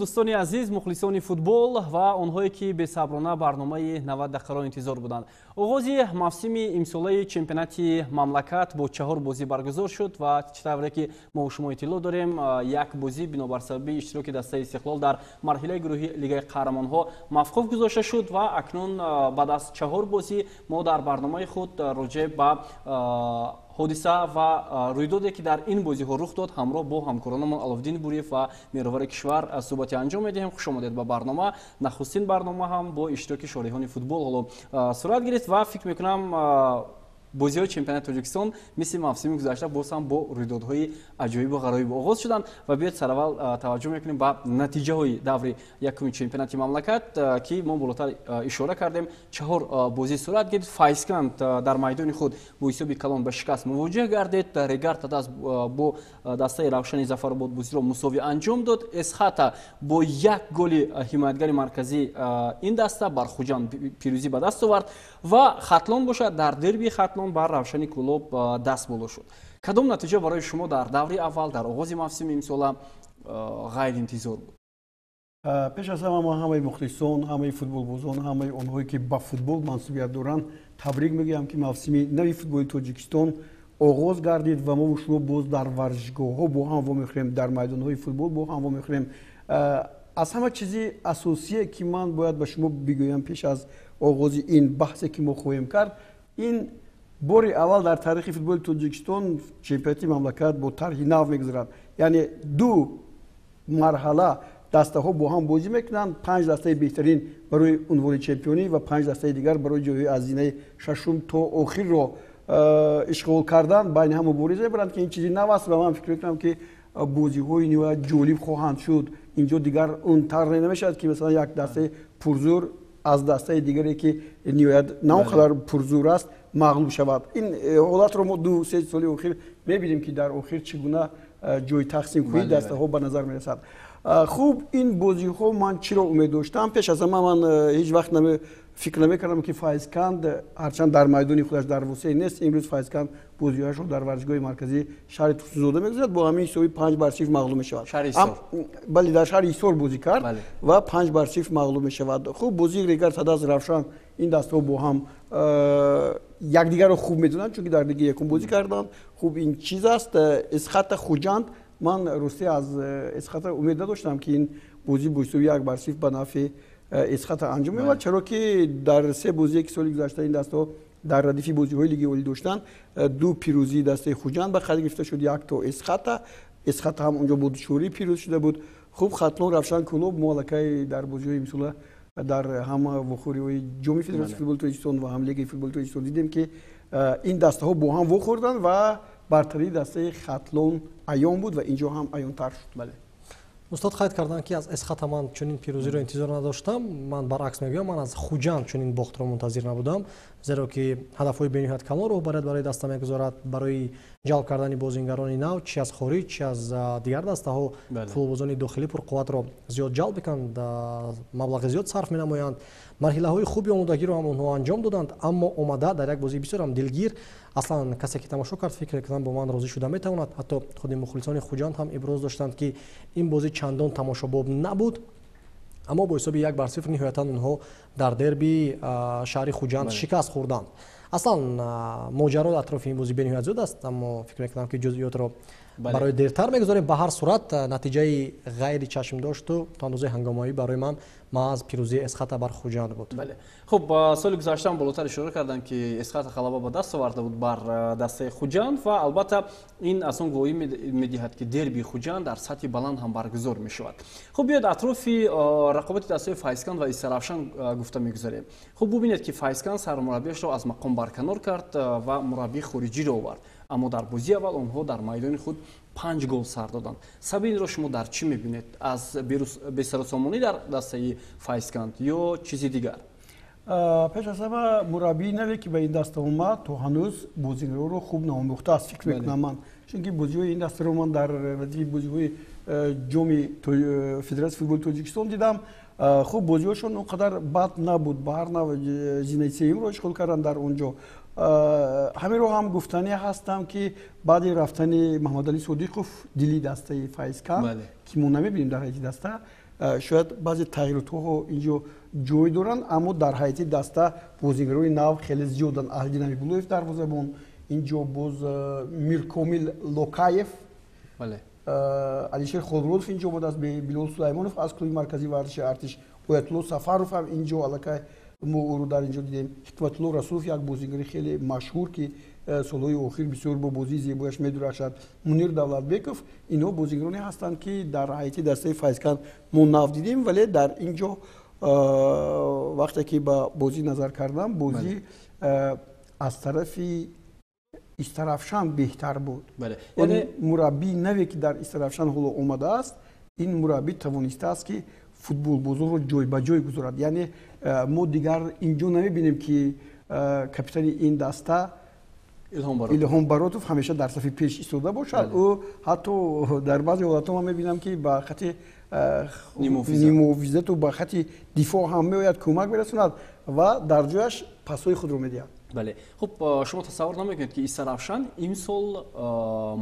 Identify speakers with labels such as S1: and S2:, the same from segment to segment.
S1: дӯстони азиз, мухлисони футбол ва онҳое ки бесаброна барномаи 90 дақиқаро интизор буданд. оғози мавсими имсолаи чемпионати мамлакат бо 4 бозӣ баргузор шуд ва чӣ тавре ки мо шумо иттилоъ дорем, як бозӣ бинобар сабаби иштироки дастаи Истиқлол дар марҳилаи гурӯҳи Лигаи Қаҳрамонҳо мавқуф гузошта шуд ва акнун баъд аз 4 бозӣ мо дар барномаи худ роҷеъ ба ҳодиса ва рӯйдоде ки дар ин бозиҳо рух дод ҳамроҳ бо ҳамкоронамон Аловдин Буриев ва мировари кишвар суҳбате анҷом медиҳем. хуш омадед ба барнома. нахустин барнома ҳам бо иштироки шориҳони футбол ҳоло сурат гирифт ва фикр мекунам бозиҳои чемпионати Тоҷикистон мисли мавсими гузашта боз ҳам бо рӯйдодҳои аҷоибу ғароиб оғоз шуданд ва биёед сараввал таваҷҷӯҳ мекунем ба натиҷаҳои даври якуми чемпионати мамлакат ки мо болотар ишора кардем. 4 бозӣ сурат гирифт. Файзканд дар майдони худ бо ҳисоби калон ба шикаст мувоҷиҳ гардид. Регарта даст бо дастаи Равшани Зафаробод бозиро мусовӣ анҷом дод. Эсхата бо як голи ҳимоятгари марказӣ ин даста бар Хуҷанд пирӯзӣ ба даст овард ва Хатлон бошад дар дерби Хатлон бар Равшани Кӯлоб даст боло шуд. Кадом натиҷа барои шумо дар даври аввал дар оғози мавсими имсола ғайриинтизор буд?
S2: пеш аз ҳама ман ҳамаи мухлисон, ҳамаи футболбозон, ҳамаи онҳое ки ба футбол мансубият доранд табрик мегӯям ки мавсими нави футболи Тоҷикистон оғоз гардид ва мо шумо боз дар варзишгоҳҳо бо ҳам вомехӯрем, дар майдонҳои футбол бо ҳам вомехӯрем. аз ҳама чизи асосие ки ман бояд ба шумо бигӯям пеш аз оғози ин баҳсе ки мо хоҳем кард, ин бори аввал дар таърихи футболи Тоҷикистон чемпионати мамлакат бо тарҳи нав мегузарад. яъне ду марҳала дастаҳо бо ҳам бозӣ мекунанд, 5 дастаи беҳтарин барои унвони чемпионӣ ва 5 дастаи дигар барои ҷойҳои аз зинаи шашум то охирро ишғол кардан, байни ҳам мубориза мебаранд ки ин чизи нав аст ва ман фикр мекунам ки бозиҳои ниҳоят ҷолиб хоҳанд шуд. инҷо дигар он тарҳ намешавад ки масалан як дастаи пурзур аз дастаи дигаре ки ниҳоят на он қадар пурзур аст мағлуб шавад. ин ҳолатро мо 2-3 соли охир мебинем ки дар охир чӣ гуна ҷои тақсимкунии дастаҳо ба назар мерасад. хуб, ин бозиҳо ман чиро умед доштам? пеш аз ҳама ман ҳеҷ вақт фикр намекардам ки Файзканд ҳарчанд дар майдони худаш дар восеъ нест, имрӯз Файзканд бозиҳояшро дар варзишгоҳи марказии шаҳри Турсунзода мегузарад, бо ҳамин ҳисоби 5-0 мағлуб мешавад. бале, дар шаҳри Ҳисор бозӣ кард ва 5-0 мағлуб мешавад. хуб, бозии Регарта даст Равшан, ин дастҳо бо ҳам якдигарро хуб медонанд, чунки дар лиги якум бозӣ карданд. хуб, ин чиз аст. Эсхата Хуҷанд, ман росте аз Эсхата умед надоштам ки ин бозӣ бо ҳисоби 1-0 ба нафъи Эсхата анҷом меёвад, чаро ки дар 3 бозие ки соли гузашта ин дастҳо дар радифи бозиҳои лиги олӣ доштанд, 2 пирӯзии дастаи Хуҷанд ба хат гирифта шуд, 1 то Эсхата. Эсхата ҳам онҷо бо дучорӣ пирӯз шуда буд. хуб, Хатлон Равшан Кӯлоб муаллакаи дар бозиҳои имсола дар ҳам вохӯриҳои ҷоми федератсияи футболи Тоҷикистон ва ҳам лигаи футболи Тоҷикистон дидем ки ин дастаҳо бо ҳам вохӯрданд ва бартарии дастаи Хатлон аён буд ва инҷо ҳам аёнтар шуд.
S3: устод қайд карданд ки аз Эсхата ман чунин пирӯзиро интизор надоштам. ман баръакс мегӯям, ман аз Хуҷанд чунин бохтро мунтазир набудам, зеро ки ҳадафҳои бениҳоят калон роҳбарият барои даста мегузорад барои ҷалб кардани бозингарони нав, чи аз хориҷ, чи аз дигар дастаҳо. футболбозони дохилӣ пурқувватро зиёд ҷалб мекунанд, маблағи зиёд сарф менамоянд. марҳилаҳои хуби омодагиро ҳам онҳо анҷом доданд, аммо омада дар як бозии бисёр ҳам дилгир. аслан касе ки тамошо кард фикр мекунам бо ман розӣ шуда метавонад. ҳатто худи мухлисони Хуҷанд ҳам иброз доштанд ки ин бозӣ чандон тамошобоб набуд, аммо бо ҳисоби 1-0 ниҳоятан онҳо дар дерби шаҳри Хуҷанд шикаст хӯрданд. аслан моҷаро атрофи ин бозӣ бениҳоят зиёд аст, аммо фикр мекунам ки ҷузъиётро барои дертар мегузорем. ба ҳар сурат натиҷаи ғайри чашмдошту то андозаи ҳангомавӣ барои ман маъз пирӯзии Эсхата бар Хуҷанд буд.
S1: хуб, соли гузашта болотар ишора карданд ки Эсхата ғалаба ба даст оварда буд бар дастаи Хуҷанд ва албатта ин аз он гувоҳӣ медиҳад ки дерби Хуҷанд дар сатҳи баланд ҳам баргузор мешавад. хуб, биёед атрофи рақобати дастаи Файзканд ва Иса Равшан гуфта мегузарем. хуб, бубинед ки Файзканд сармураббиашро аз мақом барканор кард ва мураббии хориҷиро овард, аммо дар бозии аввал онҳо дар майдони худ 5 гол сар доданд. сабаби инро шумо дар чӣ мебинед? аз бесаросомонӣ дар дастаи Файзканд ё чизи дигар?
S2: пеш аз ҳама мураббии наве ки ба ин даста омад то ҳанӯз бозигароро хуб наомӯхтааст, фикр мекунам ман, чунки бозиҳои ин дастаро ман дар радифи бозиҳои ҷоми федератсияи футболи Тоҷикистон дидам. хуб, бозиҳошон он қадар бад набуд, ба ҳар нав зинаи сеюмро ишғол карданд дар онҷо. ҳаминро ҳам гуфтанӣ ҳастам ки баъди рафтани Маҳмадалӣ Содиқов дили дастаи Файзканд ки мо намебинем дар ҳайати даста, шояд баъзе тағйиротҳо инҷо ҷой доранд, аммо дар ҳайати даста бозигарони нав хеле зиёданд. Аҳлидин Ҳабибуллоев дарвозабон, инҷо боз Миркомил Локаев, Алишер Холмуродов инҷо будааст, Билол Сулаймонов аз клуби марказии варзиши артиш, Оятулло Сафаров ҳам инҷо аллакай мо ӯро дар инҷо дидем. Ҳикматулло Расулов як бозигари хеле машҳур ки солҳои охир бисёр бо бозии зебояш медурахшад, Мунир Давлатбеков, инҳо бозигароне ҳастанд ки дар ҳайати дастаи Файзкан мо нав дидем, вале дар инҷо вақте ки ба бозӣ назар кардам, бозӣ аз тарафи Истарафшан беҳтар буд. Яъне мураббии наве ки дар Истарафшан ҳоло омадааст, ин мураббӣ тавонистааст ки футболбозонро ҷой ба ҷой гузорад. Яъне мо дигар инҷо намебинем ки капитани ин даста Илҳом Баротов ҳамеша дар сафи пеш истода бошад. Ӯ ҳатто дар баъзе ҳолатҳо ман мебинам ки ба хати нимувизату ба хати дифоъ ҳам меояд, кӯмак мерасонад ва дар ҷояш пасҳои худро медиҳад.
S1: бале, хуб шумо тасаввур намекунед ки Истарафшан имсол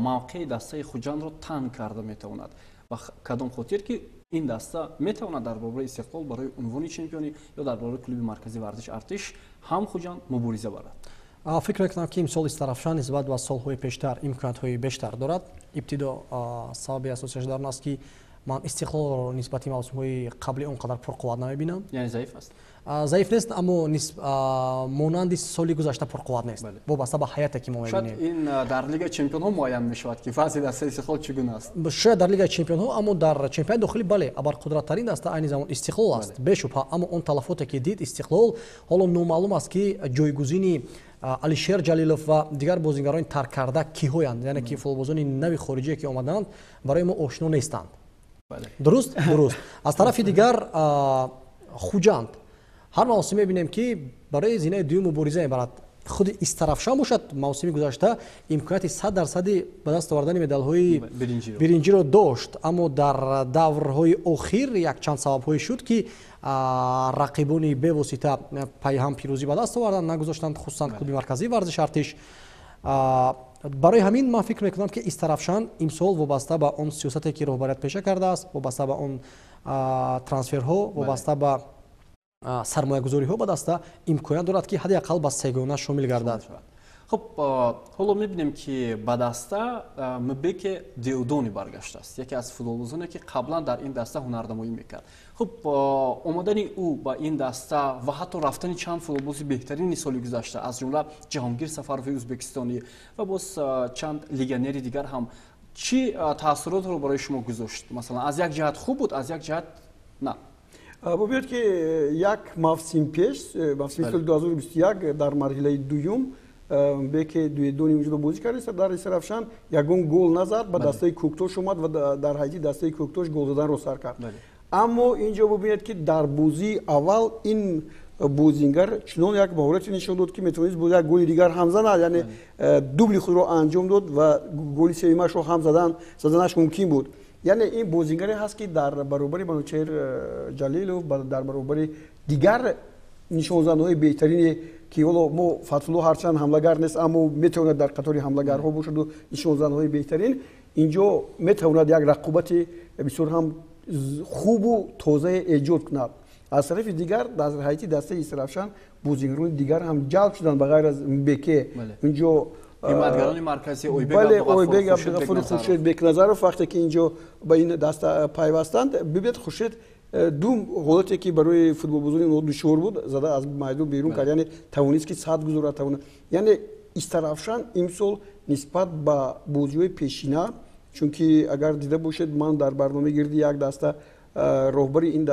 S1: мавқеи дастаи Хуҷандро танг карда метавонад. Ба кадом хотир ки ин даста метавонад дар бораи Истиқлол барои унвони чемпионӣ ё дар бораи клуби марказии варзиш артиш ҳам Хуҷанд мубориза барад.
S3: фикр мекунам ки имсол Истарафшан нисбат ба солҳои пештар имкониятҳои бештар дорад. Ибтидо сабаби асосияш дар он аст ки ман Истиқлолро нисбати мавсимҳои қабли он қадар пурқувват намебинам.
S1: Яъне заиф аст?
S3: Заиф нест, аммо монанди соли гузашта пурқувват нест. Вобаста ба ҳаяте ки мо мебинем.
S1: Шояд ин дар Лигаи Чемпионҳо муайян мешавад ки вазъи дастаи Истиқлол чӣ гуна аст.
S3: Шояд дар Лигаи Чемпионҳо, аммо дар чемпионати дохилӣ бале, абарқудраттарин даста айни замон Истиқлол аст, бешубҳа. Аммо он талафоте ки дид Истиқлол, ҳоло номаълум аст ки ҷойгузини Алишер Ҷалилов ва дигар бозигарони тарк карда киҳоянд, яъне ки футболбозони нави хориҷие ки омаданд барои мо ошно нестанд. Дуруст? Дуруст. Аз тарафи дигар Хуҷанд ҳар мавсим мебинем ки барои зинаи дуюм мубориза мебарад. худи Истарафшан бошад, мавсими гузашта имконияти 100% ба даст овардани медалҳои биринҷиро дошт, аммо дар даврҳои охир якчанд сабабҳое шуд ки рақибони бевосита пайҳам пирӯзӣ ба даст оварданд, нагузоштанд, хусусан клуби марказии варзиш артиш. барои ҳамин ман фикр мекунам ки Истарафшан имсол вобаста ба он сиёсате ки роҳбарият пеша кардааст, вобаста ба он трансферҳо, вобаста ба сармоягузориҳо ба даста имконият дорад ки ҳадди ақал ба сегона шомил гардад.
S1: хуб ҳоло мебинем ки ба даста Мбеке Деодони баргаштааст, яке аз футболбозоне ки қаблан дар ин даста ҳунарнамоӣ мекард. хуб омадани ӯ ба ин даста ва ҳатто рафтани чанд футболбози беҳтарини соли гузашта, аз ҷумла Ҷаҳонгир Сафарови ӯзбекистонӣ ва боз чанд легионери дигар ҳам чӣ таъссуротро барои шумо гузошт? Масалан, аз як ҷиҳат хуб буд, аз як ҷиҳат на.
S2: бубиёд ки як мавсим пеш, мавсими соли 2021 дар марҳилаи дуюм Мбеке Деодони вуҷудо бозӣ кардааст. дар Истарафшан ягон гол назад, ба дастаи Кӯктош омад ва дар ҳайати дастаи Кӯктош гол заданро сар кард. Аммо инҷо бубинед ки дар бозии аввал ин бозингар чунон як маҳорате нишон дод ки метавонист бо як голи дигар ҳам занад, яъне дубли худро анҷом дод ва голи севимашро ҳам заданаш мумкин буд. яъне ин бозингаре ҳаст ки дар баробари Манучер Ҷалилов, дар баробари дигар нишонзанҳои беҳтарине ки ҳоло мо Фатҳулло ҳарчанд ҳамлагар нест, аммо метавонад дар қатори ҳамлагарҳо бошаду нишонзанҳои беҳтарин, инҷо метавонад як рақобати бисёр ҳам хубу тозае эҷод кунад. аз тарафи дигар дар ҳайати дастаи Истарафшан бозингарони дигар ҳам ҷалб шуданд ба ғайр аз Мбеке. Инҷо
S1: ҳиматгарони марказӣ
S2: Ойбек Абдуғафури Хуршед Бекназаров вақте ки инҷо ба ин даста пайвастанд, бибинед Хуршед ду ҳолате ки барои футболбозони онҳо душвор буд, зада аз майдон берун кард, яъне тавонист ки сад гузорад, тавонад. Яъне Истарафшан имсол нисбат ба бозиҳои пешина, чунки агар дида бошед, ман дар барномаи гирди як даста роҳбари ин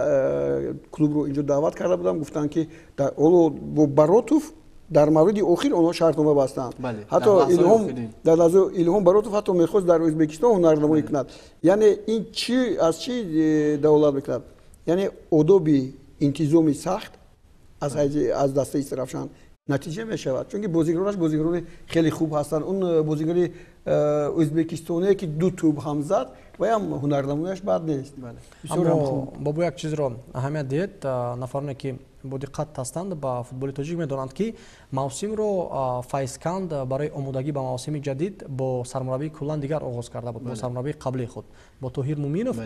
S2: клубро инҷо даъват карда будам, гуфтанд ки ҳоло бо Баротов дар мавриди охир онҳо шартнома бастанд. ҳатто Илҳом Баротов ҳатто мехост дар Ӯзбекистон ҳунарнамоӣ кунад. яъне ин аз чӣ даволат мекунад? яъне одоби интизоми сахт аз дастаи Истарафшан натиҷа мешавад, чунки бозигаронаш бозигарони хеле хуб ҳастанд. он бозигари Ӯзбекистоне ки ду тӯб ҳам зад, ваям ҳунарнамояш бад нест.
S3: аммо бобу як чизро аҳамият диҳед, нафароне ки бо диққат ҳастанд ба футболи тоҷик медонанд ки мавсимро Файзканд барои омодагӣ ба мавсими ҷадид бо сармураббии куллан дигар оғоз карда буд, бо сармураббии қаблии худ, бо Тоҳир Муминов.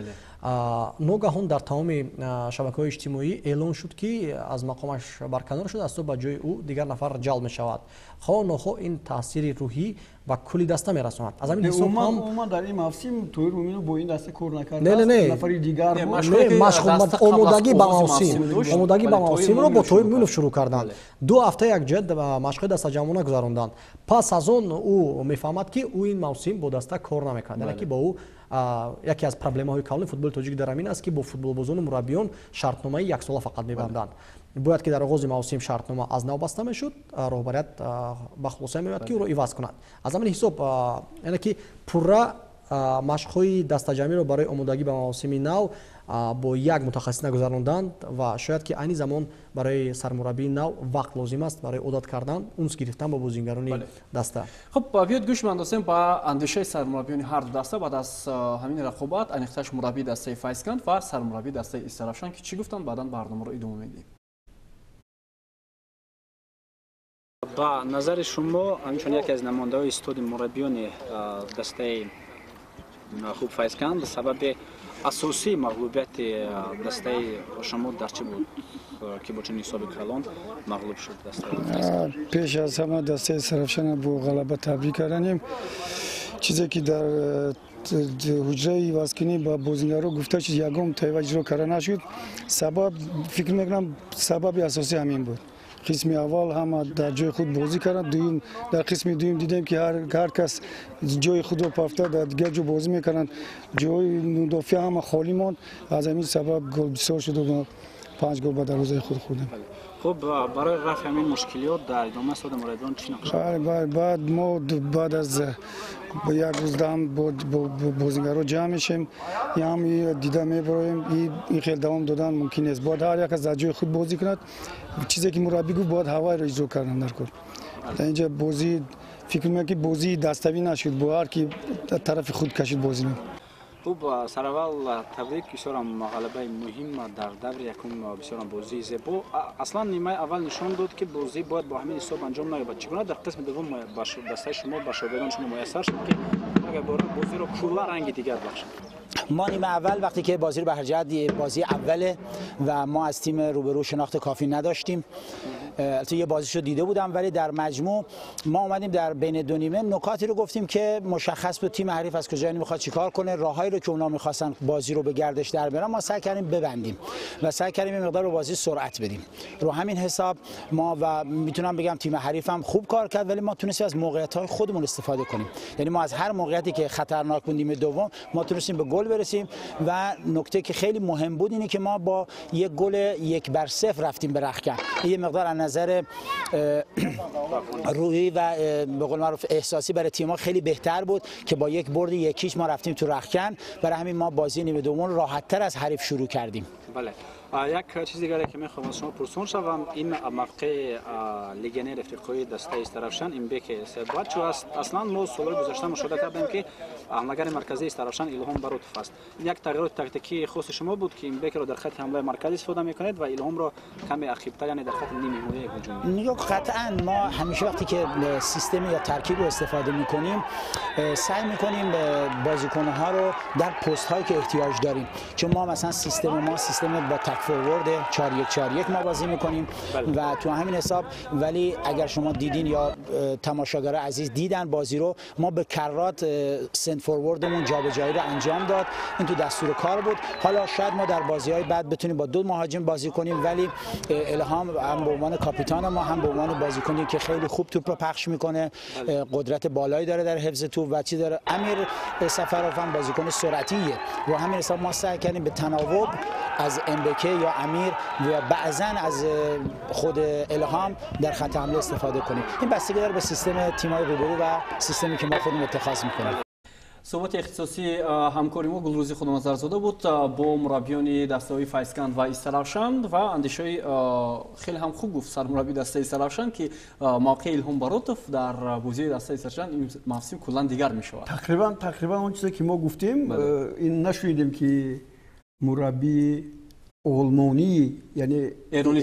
S3: Ногаҳон дар тамоми шабакаҳои иҷтимоӣ эълон шуд ки аз мақомаш барканор шуда, аз то ба ҷои ӯ дигар нафар ҷалб мешавад. Хоҳ нохоҳ ин таъсири рӯҳӣ ба кулли даста мерасонад. Аз ҳамин ҳисоб ҳам
S2: умуман дар ин мавсим Тоҳир Муминов бо ин даста кор накард.
S3: Не.
S2: Нафари дигар
S3: омодагӣ ба мавсимро бо Тоҳир Муминов шурӯъ карданд. 2 ҳафта якҷоя машқҳои дастаҷамона гузаронданд. Пас аз он ӯ мефаҳмад ки ӯ ин мавсим бо даста кор намекард. Яъне ки бо ӯ яке аз проблемаҳои калони футболи тоҷик дар ҳамин аст ки бо футболбозону мураббиён шартномаи яксола фақат мебанданд. бояд ки дар оғози мавсим шартнома аз нав баста мешуд, роҳбарият ба хулоса меояд ки ӯро иваз кунад. Аз ҳамин ҳисоб яъне ки пурра машқҳои дастаҷамиро барои омодагӣ ба мавсими нав бо як мутахассис нагузаронданд ва шояд ки айни замон барои сармураббии нав вақт лозим аст барои одат кардан, унс гирифтан ба бозингарони даста.
S1: Хуб, биёд гӯш мандозем ба андешаи сармураббиёни ҳарду даста баъд аз ҳамин рақобат, айниқташ мураббии дастаи Файзканд ва сармураббии дастаи Истаравшан ки чӣ гуфтанд, баъдан барномаро идома медиҳем.
S4: ба назари шумо ҳамчун яке аз намояндаҳои истоди мураббиёни дастаи хуб Файзканд сабаби асосии мағлубияти дастаи шумо дар чӣ буд ки бо чунин ҳисоби калон мағлуб шуд дастаи Файзканд?
S5: Пеш аз ҳама дастаи Истаравшан бо ғалаба табрик кардем. чизе ки дар ҳуҷраи ивазкунӣ ба бозингаро гуфта шуд, ягон тайва иҷро карда нашуд. Сабаб фикр мекунам сабаби асосӣ ҳамин буд. қисми аввал ҳама дар ҷои худ бозӣ карданд, дуюм дар қисми дуюм дидем ки ҳар кас ҷои худро пафта дар дигар ҷо бозӣ мекарданд, ҷои мудофиа ҳама холӣ монд. аз ҳамин сабаб гол бисёр шуд ва 5 гол ба дарвозаи худ хӯрдем.
S4: خب برای رفع همین مشکلات در ادامه سال مراجعان چی نقش؟
S5: بعد ما بعد از یک روز هم بازیگرا جمع میشیم، یا هم دیده میبریم. این خیلی دوام دادن ممکن است. باید هر یک از جای خود بازی کند. چیزی که مربی گفت باید هوای را اجرا کردن در کل. در اینجا بازی فکر میکنم که بازی دستوی نشد، با هر کی طرف خود کشید بازی میکنه.
S4: خب سرول تبریک، بسیارم غلبه مهم در دور یکم، بسیارم بازی زیبا. اصلا نیمه اول نشان داد که بازی باید با همین حساب انجام نگیرد. چگونه در قسم دوم دسته شما با شاگردان شما میسر شد که اگر بازی رو کلا رنگ دیگر بخشید؟
S6: ما نیمه اول وقتی که بازی رو به هر جهت بازی اوله و ما از تیم روبرو شناخت کافی نداشتیم. البته یه بازیشو دیده بودم، ولی در مجموع ما اومدیم در بین دو نیمه نکاتی رو گفتیم که مشخص بود تیم حریف از کجا میخواد چیکار کنه، راههایی رو که اونا میخواستن بازی رو به گردش در بیارن ما سعی کردیم ببندیم و سعی کردیم یه مقدار به بازی سرعت بدیم. رو همین حساب ما و میتونم بگم تیم حریف هم خوب کار کرد، ولی ما تونستیم از موقعیت‌های خودمون استفاده کنیم. یعنی ما از هر موقعیتی که خطرناک بود نیمه دوم ما تونستیم به گل برسیم و نکته که خیلی مهم بود اینه که ما با یک گل 1-0 رفتیم به رختکن. یه مقدار از نظر روحی و به قول معروف احساسی برای تیم‌ها خیلی بهتر بود که با یک برد 1-0 ما رفتیم تو رختکن. برای همین ما بازی نیمه دوم راحت‌تر از حریف شروع کردیم.
S4: بله. یک چیز دیگری که می‌خوام از شما پرسون شوم، این موقع لیگنر افریقایی دسته استرافشان این بک سبات چو است. اصلا ما سال گذشته مشاهده کردیم که حمله‌گر مرکزی استرافشان الهام باروتوف است. یک تغییر تاکتیکی خاص شما بود که این بک رو در خط حمله مرکزی استفاده می‌کنید و الهام رو کمی عقب‌تر، یعنی در خط نیمه حمله هجومی.
S6: نگاه قطعاً ما همیشه وقتی که سیستم یا ترکیب رو استفاده می‌کنیم سعی می‌کنیم بازیکن‌ها رو در پست‌هایی که احتیاج داریم. چون ما مثلا سیستم با فورورد 4-1-4-1 ما بازی میکنیم و تو همین حساب. ولی اگر شما دیدین یا تماشاگرای عزیز دیدن بازی رو، ما به کرات سنت فوروردمون جابجایی رو انجام داد. این تو دستور کار بود. حالا شاید ما در بازی‌های بعد بتونیم با 2 مهاجم بازی کنیم، ولی الهام هم به عنوان کاپیتان ما هم به عنوان بازیکنی که خیلی خوب توپ رو پخش میکنه، قدرت بالایی داره در حفظ توپ و چی داره. امیر سفروف هم بازیکن سرعتیه. رو همین حساب ما سعی کردیم به تناوب از امبکه یا امیر و بعضاً از خود الهام در خط حمله استفاده کنیم. این بستگی داره به سیستم تیم‌های روبرو و سیستمی که ما خودمون اتخاذ می‌کنیم.
S1: صحبت اختصاصی همکاری ما گلروزی خود نظرزاده بود با مربیان دسته‌های فایزکند و استرافشان و اندیشه‌های خیلی هم خوب گفت سرمربی دسته استرافشان که موقع الهام باروتوف در بازی دسته استرافشان این موسم کلاً دیگر می‌شود.
S2: تقریباً اون چیزی که ما گفتیم این نشنیدیم که مربی آلمانی یعنی ایرانی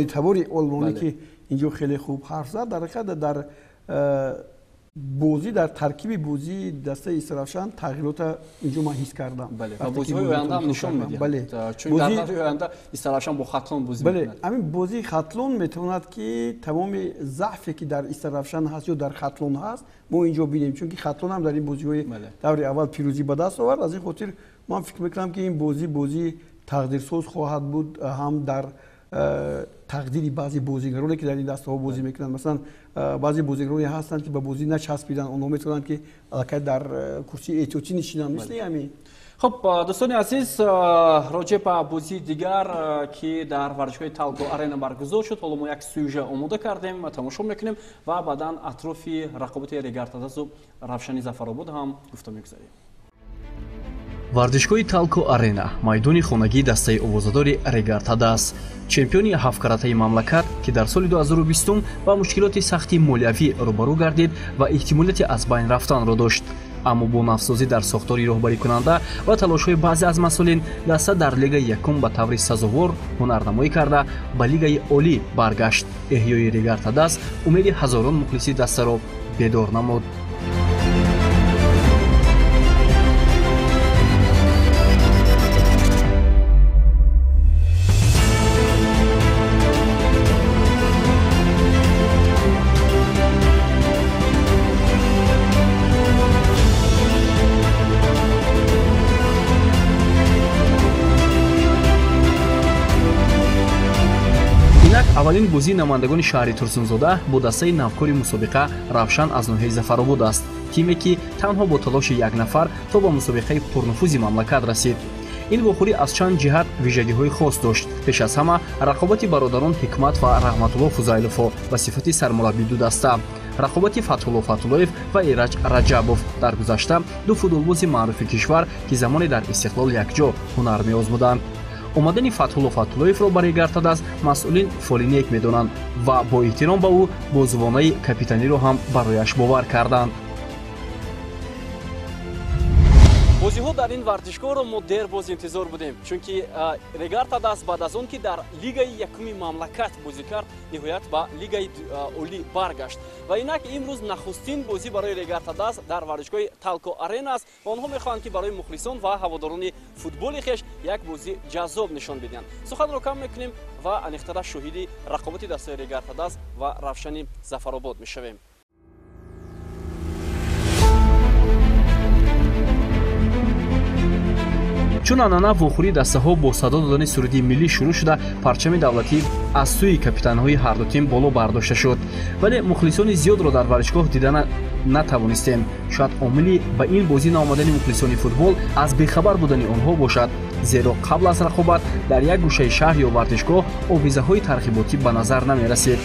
S2: تباری آلمانی که اینجا خیلی خوب حرف زد در حقیقت در بازی در ترکیب بازی دسته استرافشان تغییرات اینجا من حس کردم.
S1: بله و بازی های آینده هم نشون میده. بله چون در بازی آینده استرافشان با خطلون بازی میکنه. بله
S2: همین بازی خطلون میتواند که تمام ضعفی که در استرافشان هست یا در خطلون هست ما اینجا ببینیم، چون که خطلون هم در این بازی های دور اول پیروزی به دست آورد. از این خاطر من فکر میکنم که این بازی تقدیرساز خواهد بود، هم در تقدیری بعضی بازیگرانی که در این دسته ها بازی میکنند. مثلا بعضی بازیگرانی هستند که به بازی نچسبیدن، اونها میتونن که البته در کرسی احتیاطی نشینن مثل همین.
S1: خب دوستان عزیز، راجع به بازی دیگر که در ورزشگاه تالکو آرنا برگزار شد، حالا ما یک سوژه آماده کردیم و تماشا میکنیم و بعداً اطراف رقابت ریگارتاداس و равшани Zafarobod هم گفتگو میگذاریم.
S7: вардишгоҳи талко арена майдони хонагии дастаи овозадори регартадас чемпиони ҳафткаратаи мамлакат ки дар соли 2020 ба мушкилоти сахти молиявӣ рӯбарӯ гардид ва эҳтимолияти аз байн рафтанро дошт. аммо бо навсозӣ дар сохтори роҳбарикунанда ва талошҳои баъзе аз масъулин даста дар лигаи якум ба таври сазовор ҳунарнамоӣ карда ба лигаи олӣ баргашт. эҳёи регартадас умеди ҳазорон мухлиси дастаро бедор намуд. аввалин бозии намояндагони шаҳри турсунзода бо дастаи навкори мусобиқа равшан аз ноҳияи Зафаробод аст. тиме ки танҳо бо талоши як нафар то ба мусобиқаи пурнуфузи мамлакат расид. ин вохӯрӣ аз чанд ҷиҳат вижагиҳои хос дошт. пеш аз ҳама рақобати бародарон Ҳикмат ва Раҳматулло Фузайловҳо ба сифати сармураббии ду даста, рақобати Фатҳулло Фатҳуллоев ва Ираҷ Раҷабов дар гузашта ду футболбози маъруфи кишвар ки замоне дар Истиқлол якҷо ҳунар меозмуданд. омадани Фатҳулло Фатҳуллоевро ба Регартадас масъулин фолинек медонанд ва бо эҳтиром ба ӯ бозуванаи капитаниро ҳам барояш бовар карданд.
S1: бозиҳо дар ин варзишгоҳро мо дер боз интизор будем, чунки Регартадас баъд аз он ки дар лигаи якуми мамлакат бозӣ кард, ниҳоят ба лигаи олӣ баргашт ва инак имрӯз нахустин бозӣ барои Регартадас дар варзишгоҳи Талко арена аст ва онҳо мехоҳанд ки барои мухлисон ва ҳаводорони футболи хеш як бозӣ ҷаззоб нишон бидиҳанд. суханро кам мекунем ва аниқтара шоҳиди рақобати дастаи Регартадас ва равшани Зафаробод мешавем. чун анъана вохӯрии дастаҳо бо садо додани суруди миллӣ шурӯъ шуда парчами давлатӣ аз сӯи капитанҳои ҳарду тим боло бардошта шуд, вале мухлисони зиёдро дар варзишгоҳ дида натавонистем. шояд омили ба ин бозӣ наомадани мухлисони футбол аз бехабар будани онҳо бошад, зеро қабл аз рақобат дар як гӯшаи шаҳр ё варзишгоҳ овизаҳои тарғиботӣ ба назар намерасид.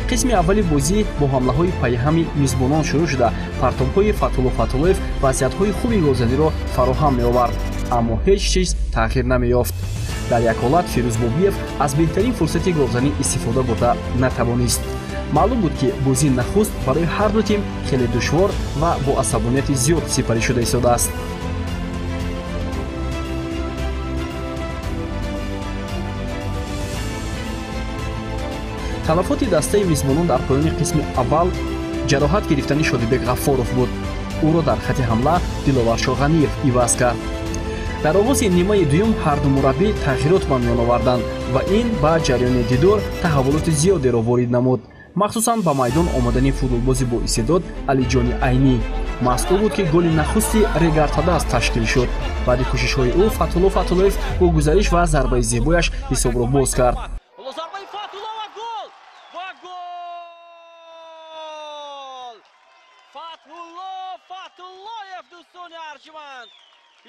S1: қисми аввали бозӣ бо ҳамлаҳои пайҳами мизбонон шурӯъ шуда партовҳои Фатҳулло Фатҳуллоев вазъиятҳои хуби голзаниро фароҳам меовард, аммо ҳеҷ чиз тағйир намеёфт. дар як ҳолат Фирӯз Бобиев аз беҳтарин фурсати голзанӣ истифода бурда натавонист. маълум буд ки бозии нахуст барои ҳарду тим хеле душвор ва бо асабонияти зиёд сипарӣ шуда истодааст. талафоти дастаи мизбонон дар поёни қисми аввал ҷароҳат гирифтани Шодибек Ғаффоров буд. ӯро дар хати ҳамла Диловар Шоғаниев иваз кард. дар оғози нимаи дуюм ҳарду мураббӣ тағйирот ба миён оварданд ва ин ба ҷараёни дидор таҳаввулоти зиёдеро ворид намуд, махсусан ба майдон омадани футболбози боистеъдод Алиҷони Айнӣ. масъул буд ки голи нахусти Регартадас ташкил шуд. баъди кӯшишҳои ӯ Фатҳулло Фатҳуллоев бо гузариш ва зарбаи зебояш ҳисобро боз кард.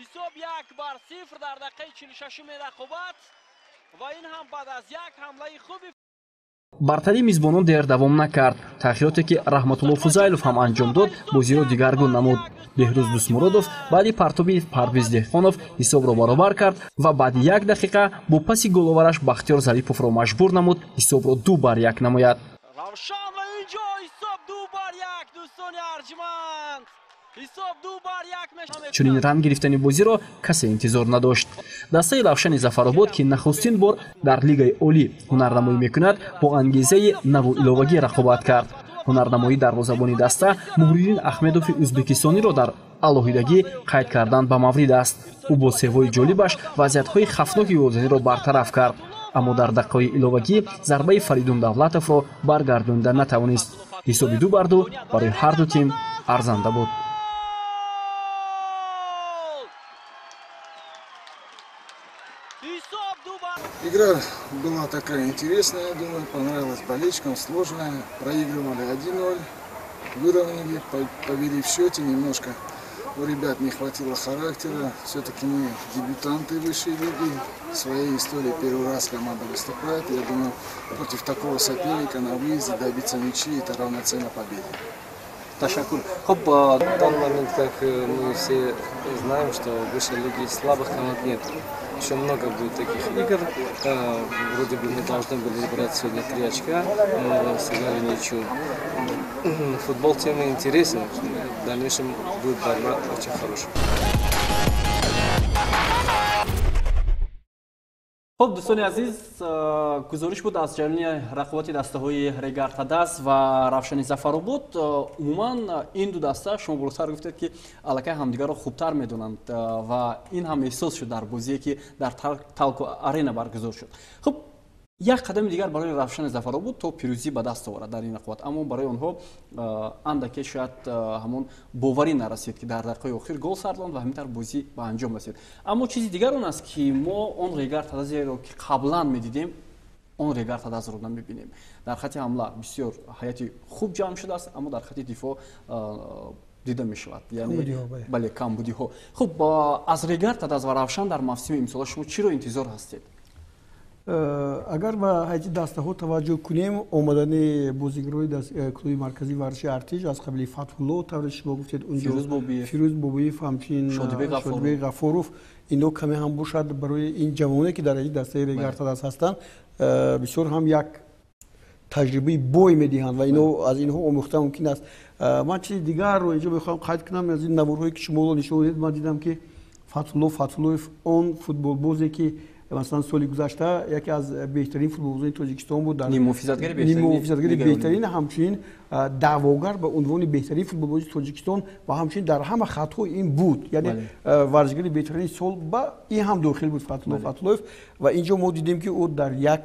S1: ҳисоб 1-0 дар дақиқаи 46 рақобат ва ин ҳам баъд аз як ҳамлаи хуби бартари мизбонон дер давом накард. тағйироте ки Раҳматулло Фузайлов ҳам анҷом дод бозиро дигаргун намуд. Беҳрӯз Дусмуродов баъди партоби Парвиз Деҳқонов ҳисобро баробар кард ва баъди 1 дақиқа бо паси головараш Бахтиёр Зариповро маҷбур намуд ҳисобро 2-1 намояд. равшан ва инҷо ҳисоб 2-1 дӯстони арҷманд.
S7: чунин ранг гирифтани бозиро касе интизор надошт. Дастаи Равшани Зафаробод ки нахустин бор дар лигаи олӣ ҳунарнамоӣ мекунад, бо ангезаи наву иловагӣ рақобат кард. ҳунарнамоӣ дарвозабони даста Муҳриддин Ахмедови ӯзбекистониро дар алоҳидагӣ қайд кардан ба маврид аст. ӯ бо севҳои ҷолибаш вазъиятҳои хафноки гӯзаниро бартараф кард, аммо дар дақиқаҳои иловагӣ зарбаи Фаридун Давлатовро баргардонда натавонист. ҳисоби 2-2 барои ҳарду тим арзанда буд.
S8: Игра была такая интересная, я думаю, понравилась болельщикам, сложная. Проигрывали 1-0, выровняли, повели в счете немножко. У ребят не хватило характера. Все-таки мы дебютанты высшей лиги. В своей истории первый раз команда выступает. Я думаю, против такого соперника на выезде добиться ничьи – это равноценно победе.
S9: Ташаккур. В данный момент, как мы все знаем, что в высшей лиге слабых команд нет. Еще много будет таких игр. Вроде бы мы должны были брать сегодня 3 очка, но сыграли ничью. Футбол тем и интересен. В дальнейшем будет борьба очень хорошая.
S1: خب دوستان عزیز، گزارش بود از جریان رقابت دسته‌های ریگارتا دست و رفشانی ظفرآباد. عموما این دو دسته شما بروتر گفتید که الکی همدیگر رو خوبتر میدونند و این هم احساس شد در بازی که در تالکو آرینا برگزار شد. خب یک قدم دیگر برای رفشان ظفرآباد تا پیروزی به دست آورد در این رقابت، اما برای آنها اندکی شاید همون باوری نرسید که در دقیقه آخر گل سردند و همینطور بازی به انجام رسید. اما چیزی دیگر اون است که ما اون ریگارتا دست رو که قبلا میدیدیم اون ریگارتا دست رو نمیبینیم. در خط حمله بسیار حیاتی خوب جمع شده است، اما در خط دفاع دیده می شود، یعنی بله کمبودی ها. خب از ریگارتا دست و رفشان در موسم امسال شما چی رو انتظار هستید؟
S2: اگر با هیچ دسته ها توجه کنیم، آمدن بازیگرای کلوب مرکزی ورزشی ارتش از قبل فتح الله طورش شما گفتید اونجا فیروز بابیف همچنین شادیبه غفاروف، اینا کمی هم باشد برای این جوانانی که در این دسته ریگارتا دست هستند بسیار هم یک تجربه بوی میدهند و اینا از اینها آموخته ممکن است. من چیز دیگر رو اینجا بخوام قید کنم از این نمورهایی که شما نشون دادید. من دیدم که فتح الله اون فوتبال بازی که مثلا سال گذشته یکی از بهترین فوتبالبازان تاجیکستان بود، در نیمه فیزیکگری بهترین، همچنین دعواگر به عنوان بهترین فوتبالباز تاجیکستان و همچنین در همه خطها این بود، یعنی ورزشگر بهترین سال با این هم داخل بود فتح الله و اینجا ما دیدیم که او در یک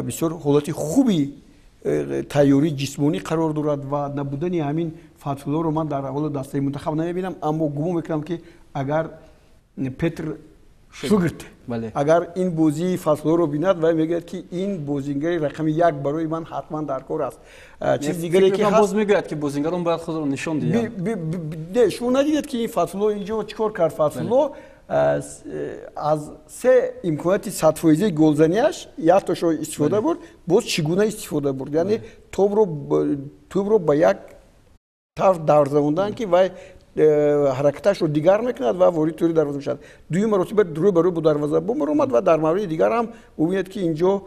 S2: بسیار حالت خوبی تیاری جسمانی قرار دارد و نبودن همین فتح الله رو من در حال دسته منتخب نمیبینم، اما گمان میکنم که اگر پتر شوگرت اگر این بازی فصل رو بیند و میگه که این بازیگر رقم 1 برای من حتما در کار است. چیز دیگری که
S1: باز میگه که بازیگران باید خود رو نشون دهند.
S2: شما ندیدید که این فصل اینجا چیکار کرد؟ فصل از 3 امکانات 100% گلزنیش یک تاشو استفاده برد، باز چگونه استفاده برد، یعنی توپ رو با یک طرف دروازه‌بان که و حرکتش رو دیگر میکند و وارد توی دروازه میشد. دوی مرتبه روی برو با دروازه بوم اومد و در مورد دیگر هم میبینید که اینجا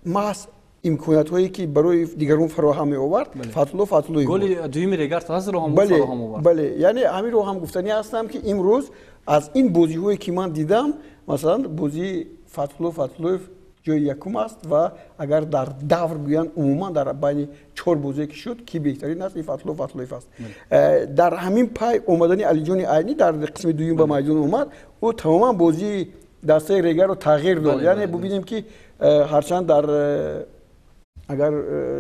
S2: محض امکانات هایی که برای دیگران فراهم آورد. فتح
S1: گل دویم ریگارتا دست رو هم فراهم آورد.
S2: بله، یعنی همین رو هم گفتنی هستم که امروز از این بازی هایی که من دیدم، مثلا بازی فتح جای یکم است و اگر در دور گویان عموما در بین 4 بازی که شد کی بهترین است؟ فتح الله است. در همین پای اومدن علی جان عینی در قسم دوم به میدان اومد، او تماما بازی دسته ریگر رو تغییر داد. یعنی ببینیم که هرچند در اگر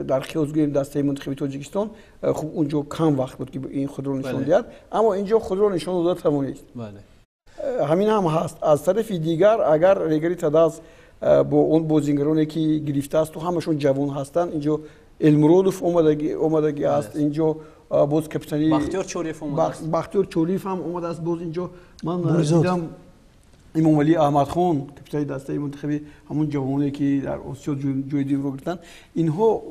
S2: در خیاس گیریم دسته منتخب تاجیکستان خوب اونجا کم وقت بود که این خود رو نشون داد، اما اینجا خود رو نشون داد توانست. همین هم هست. از طرف دیگر اگر ریگری تداز با اون بازیگرانی که گرفته است تو همشون جوان هستند، اینجا المرودوف اومدگی است، اینجا باز کاپیتانی بختیار چولیف هم اومده است، باز اینجا من دیدم امام علی احمدخان کاپیتان دسته منتخبی همون جوانانی که در آسیا جای دیگر رو گرفتن، اینها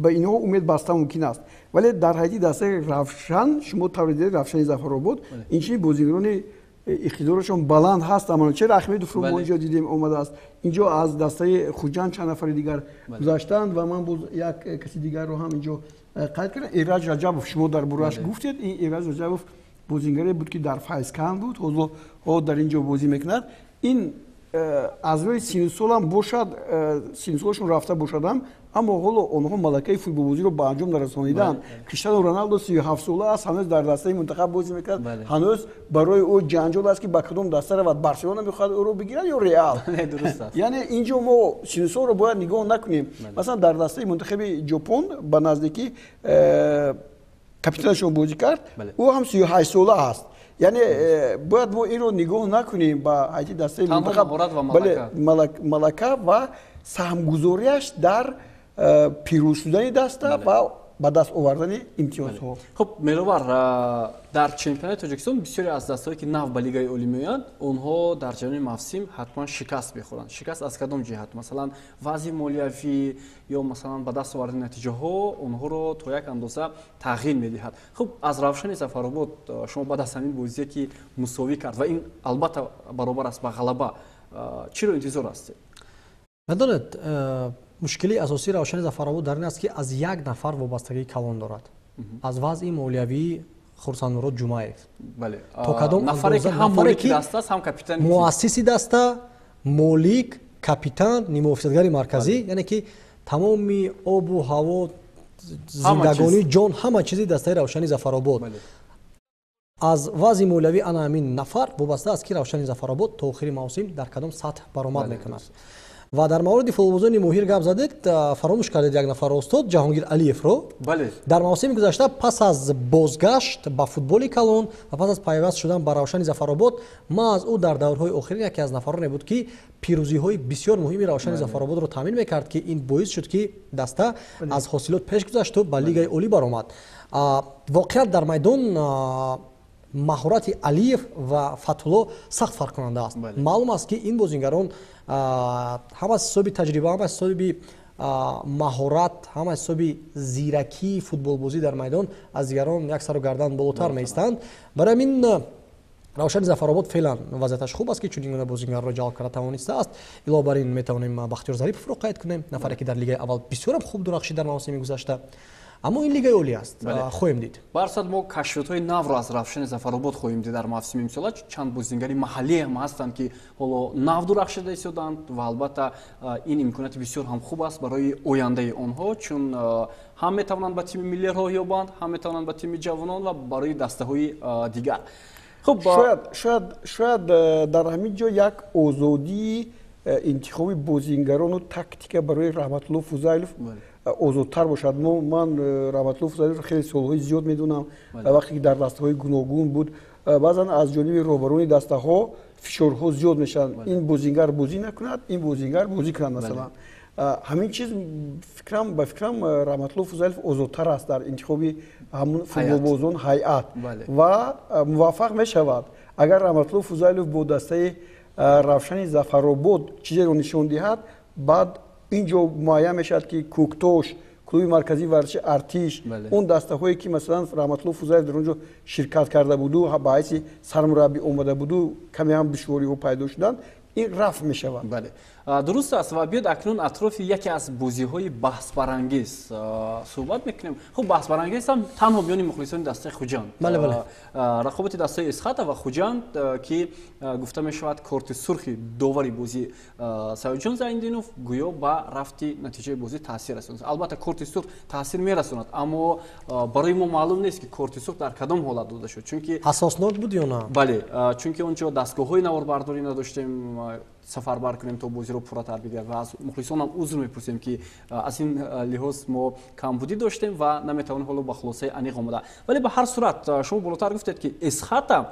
S2: به اینها امید بسته ممکن است. ولی در حیاتی دسته رفشان شما توجه رفشان ظفرآباد این چنین بازیگران иқтидорашон баланд ҳаст. аммо чера Ахмедовро мо инҷо дидем омадааст. инҷо аз дастаи Хуҷанд чанд нафари дигар гузаштанд ва ман боз як каси дигарро ҳам инҷо қайд кардам. Эраҷ Раҷабов, шумо дар борааш гуфтед. ин Эраҷ Раҷабов бозингаре буд ки дар Файзкан буд, ҳозир дар инҷо бозӣ мекунад. ин аз рӯи сину солам бошад, сину солашон рафта бошадам, аммо ҳоло онҳо малакаи футболбозиро ба анҷом нарасониданд. Криштиану Роналдо 37 сола аст, ҳанӯз дар дастаи мунтахаб бозӣ мекунад. ҳанӯз барои ӯ ҷанҷол аст ки ба кадом даста равад. Барселона мехоҳад ӯро бигирад ё Реал. Яъне инҷо мо сину солро бояд нигоҳ накунем. Масалан дар дастаи мунтахаби Ҷопон ба наздикӣ капитанашон бозӣ кард, ӯ ҳам 38 сола аст. яъне бояд мо инро нигоҳ накунем ба ҳайти дастаи мунтахаб малака ва саҳмгузориаш дар пирӯз шудани даста ва ба даст овардани имтиёзҳо.
S1: Хуб меровар дар чемпионати Тоҷикистон бисёре аз дастаҳое ки нав ба лигаи олӣ меоянд, онҳо дар ҷараёни мавсим ҳатман шикаст мехӯранд. Шикаст аз кадом ҷиҳат? Масалан вазъи молиявӣ ё масалан ба даст овардани натиҷаҳо онҳоро то як андоза тағйир медиҳад. Хуб аз Равшани Зафаробод шумо баъд аз ҳамин бозие ки мусовӣ кард ва ин албатта баробар аст ба ғалаба, чиро интизор ҳастед?
S3: медонед мушкили асосии Равшани Зафаробод дар ин аст ки аз як нафар вобастагии калон дорад. аз вазъи молиявии Хурсанмурод Ҷумаев. То кадом
S1: нафаре ки ҳам молики даста аст, ҳам капитани
S3: муассиси даста, молик, капитан, нимуофисатгари марказӣ, яъне ки тамоми обу ҳаво, зиндагонӣ, ҷон, ҳама чизи дастаи Равшани Зафаробод. аз вазъи молиявӣ ана ҳамин нафар вобаста аст ки Равшани Зафаробод то охири мавсим дар кадом сатҳ баромад мекунад. ва дар мавриди футболбозони моҳир гап задед, фаромӯш кардед як нафар остод, Ҷаҳонгир Алиевро. Дар мавсими гузашта пас аз бозгашт ба футболи калон ва пас аз пайваст шудан ба Равшани Зафаробод, ман аз ӯ дар даврҳои охирин яке аз нафароне буд ки пирӯзиҳои бисёр муҳими Равшани Зафарободро таъмин мекард ки ин боис шуд ки даста аз ҳосилот пеш гузашту ба лигаи олӣ баромад. воқеият дар майдон маҳорати Алиев ва Фатҳулло сахт фарқкунанда аст. маълум аст ки ин бозингарон ҳам аз ҳисоби таҷриба, ҳам аз ҳисоби маҳорат, ҳам аз ҳисоби зиракии футболбозӣ дар майдон аз дигарон як сару гардан болотар меистанд. барои ҳамин Равшани Зафаробод феълан вазъияташ хуб аст ки чунин гуна бозингарро ҷалб карда тавонистааст. илова бар ин метавонем Бахтиёр Зариповро қайд кунем, нафаре ки дар лигаи аввал бисёрам хуб дурахшид дар мавсими гузашта. аммо ин лигаи олӣ аст, хоҳем дид.
S1: барсад мо кашфиётҳои навро аз Равшани Зафаробод хоҳем дид дар мавсими имсола. чанд бозингари маҳаллие ҳам ҳастанд ки ҳоло нав дурахшида истоданд ва албатта ин имконияти бисёр ҳам хуб аст барои ояндаи онҳо, чун ҳам метавонанд ба тими миллӣ роҳ ёбанд, ҳам метавонанд ба тими ҷавонон ва барои дастаҳои дигар.
S2: хуб шояд дар ҳамин ҷо як озодии интихоби бозингарону тактика барои Раҳматулло Фузайлов озодтар бошад. ман Раҳматулло Фузайловро хеле солҳои зиёд медонам. вақте ки дар дастаҳои гуногун буд, баъзан аз ҷониби роҳбарони дастаҳо фишорҳо зиёд мешаванд. ин бозингар бозӣ накунад, ин бозингар бозӣ кунад. масалан ҳамин чиз ба фикрам Раҳматулло Фузайлов озодтар аст дар интихоби ҳамун футболбозон ҳайат ва муваффақ мешавад. агар Раҳматулло Фузайлов бо дастаи Равшани Зафаробод чизеро нишон диҳад, баъд инҷо муайян мешавад ки Кӯктош, клуби марказии варзиши Артиш, он дастаҳое ки масалан Раҳматулло Фузайлов дар онҷо ширкат карда буду, ба ҳайси сармураббӣ омада буду, каме ҳам душвориҳо пайдо шуданд, ин рафъ мешавад.
S1: дуруст аст ва биёд акнун атрофи яке аз бозиҳои баҳсбарангез суҳбат мекунем. хуб баҳсбарангез ҳам танҳо миёни мухлисони дастаи Хуҷанд. рақобати дастаи Исхата ва Хуҷанд ки гуфта мешавад корти сурхи довари бозӣ Саидҷон Зайниддинов гӯё ба рафти натиҷаи бозӣ таъсир расонад. албатта корти сурх таъсир мерасонад, аммо барои мо маълум нест ки корти сурх дар кадом ҳолат дода шуд, чунки
S3: асоснок буд ё на?
S1: бале, чунки онҷо дастгоҳҳои наварбардорӣ надоштем сафарбар кунем то бозиро пурратар бидиҳад ва аз мухлисонам узр мепурсем ки аз ин лиҳоз мо камбудӣ доштем ва наметавонем ҳоло ба хулосаи аниқ омада. вале ба ҳар сурат шумо болотар гуфтед ки Исхата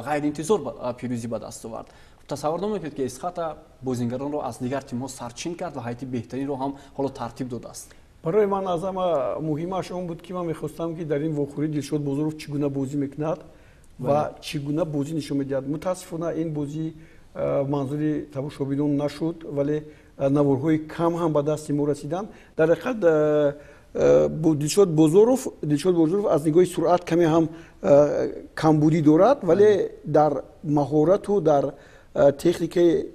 S1: ғайриинтизор пирӯзӣ ба даст овард. тасаввур намекунед ки Исхата бозингаронро аз дигар тимҳо сарчин кард ва ҳайати беҳтаринро ҳам ҳоло тартиб додааст.
S2: барои ман аз ҳама муҳимаш он буд ки ман мехостам ки дар ин вохӯрӣ Дилшод Бозоров чӣ гуна бозӣ мекунад ва чӣ гуна бозӣ нишон медиҳад. мутаассифона ин бозӣ манзури тамошобинон нашуд, вале наворҳои кам ҳам ба дасти мо расиданд. дар ҳақиқат дилшод бозоров аз нигоҳи суръат каме ҳам камбудӣ дорад, вале дар маҳорату дар техникаи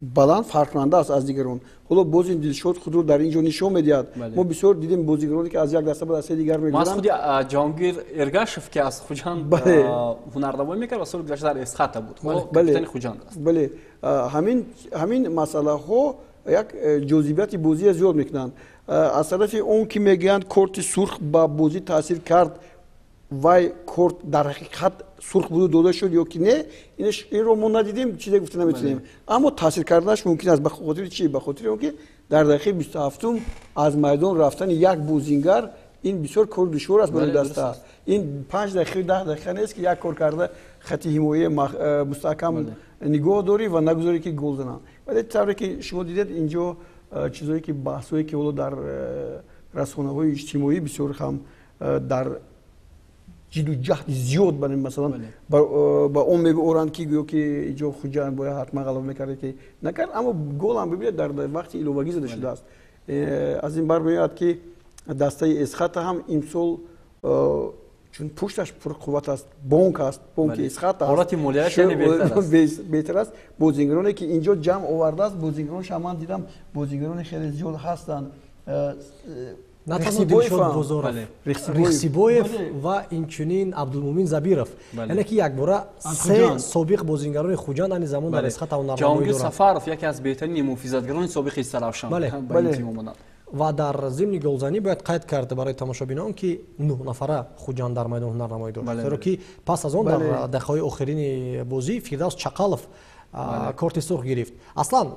S2: баланд фарқкунанда аст аз дигарон. ҳоло боз ин дилшод худро дар ин ҷо нишон медиҳад. мо бисёр дидем бозигароне ки аз як даста ба дастаи дигар мегӯранд.
S1: мас худи ҷаҳонгир эргашев ки аз хуҷанд ҳунарнамоӣ мекард ва соли гузашта дар эсхата буд. капитани хуҷанд аст.
S2: бале ҳамин масъалаҳо як ҷозибияти бозия зиёд мекунанд. аз тарафи он ки мегӯянд корти сурх ба бозӣ таъсир кард, вай корт дар ҳақиқат сурх буду дода шуд ё ки не, инро мо надидем, чизе гуфта наметавонем. аммо таъсир карданаш мумкин аст. ба хотири чӣ? ба хотири он ки дар дақиқаи 27 аз майдон рафтани як бозингар ин бисёр кори душвор аст барои даста. ин 5 дақиқа 10 дақиқа нест ки як кор карда хати ҳимояи мустаҳкам нигоҳ дорӣ ва нагузорӣ ки гол зананд. вале тавре ки шумо дидед инҷо чизое ки баҳсое ки ҳоло дар расонаҳои иҷтимоӣ бисёр ҳам дар ҷидду ҷаҳди зиёд масалан ба он меоранд ки гӯё ки инҷо хуҷанд бояд ҳатман ғалаба мекарде ки накард, аммо гол ҳам бибинед дар вақти иловагӣ зада шудааст. аз ин бармеояд ки дастаи эсхата ҳам имсол чун пушташ пурқувват аст, бонк аст, бонки эсхата
S1: ҳолати молияш
S2: беҳтар аст. бозигароне ки инҷо ҷамъ овардааст, бозигаронш ҳам ман дидам бозигарони хеле зиёд ҳастанд.
S3: на танҳо дилшод бозоров, рихсибоев ва инчунин абдулмумин забиров, яъне ки якбора се собиқ бозингарони хуҷанд ани замон дар эсхата ҳунарнамоӣ доранд.
S1: ҷаҳонгир сафаров яке аз беҳтарин муҳофизатгарони собиқи Саравшан ба ин тим омаданд.
S3: ва дар зимни голзанӣ бояд қайд кард барои тамошобинон ки 9 нафара хуҷанд дар майдон ҳунарнамоӣ дошт. зеро ки пас аз он дар дақиқаҳои охирини бозӣ Фирдавс Чақалов корти сурх гирифт. аслан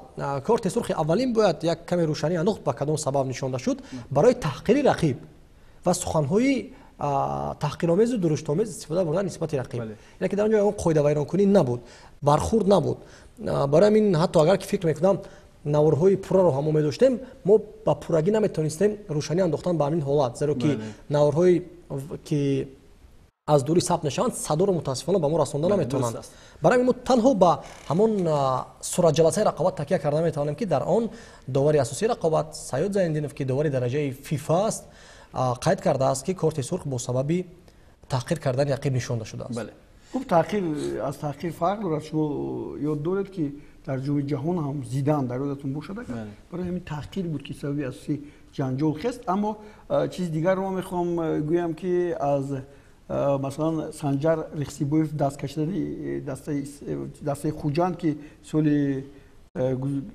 S3: корти сурхи аввалин бояд як каме рӯшанӣ андохт ба кадом сабаб нишонда шуд барои таҳқири рақиб ва суханҳои таҳқиромезу дуруштомез истифода бурдан нисбати рақиб. яъне ки дар онҷо ягон қоидавайронкунӣ набуд, бархурд набуд. барои ҳамин ҳатто агар ки фикр мекунам наворҳои пурраро ҳам мо медоштем, мо ба пуррагӣ наметавонистем рӯшанӣ андохтан ба ҳамин ҳолат, зеро ки наворҳои ки аз дурӣ сабт мешаванд садоро мутаассифона ба мо расонда наметавонанд. барои ҳамин мо танҳо ба ҳамон суратҷаласаи рақобат такя карда метавонем ки дар он довари асосии рақобат Саёд Зайниддинов ки довари дараҷаи фифа аст қайд кардааст ки корти сурх бо сабаби таҳқир кардани рақиб нишонда шудааст.
S2: хуб аз таҳқир фарқ дорад. шумо ёд доред ки дар ҷоми ҷаҳон ҳам зидан дар ёдатон бошад, барои ҳамин таҳқир буд ки сабаби асосии ҷанҷол хест. аммо чизи дигарро мо мехоҳам гӯям ки аз масалан Санҷар Рихсибоев даст кашидани дастаи хуҷанд ки соли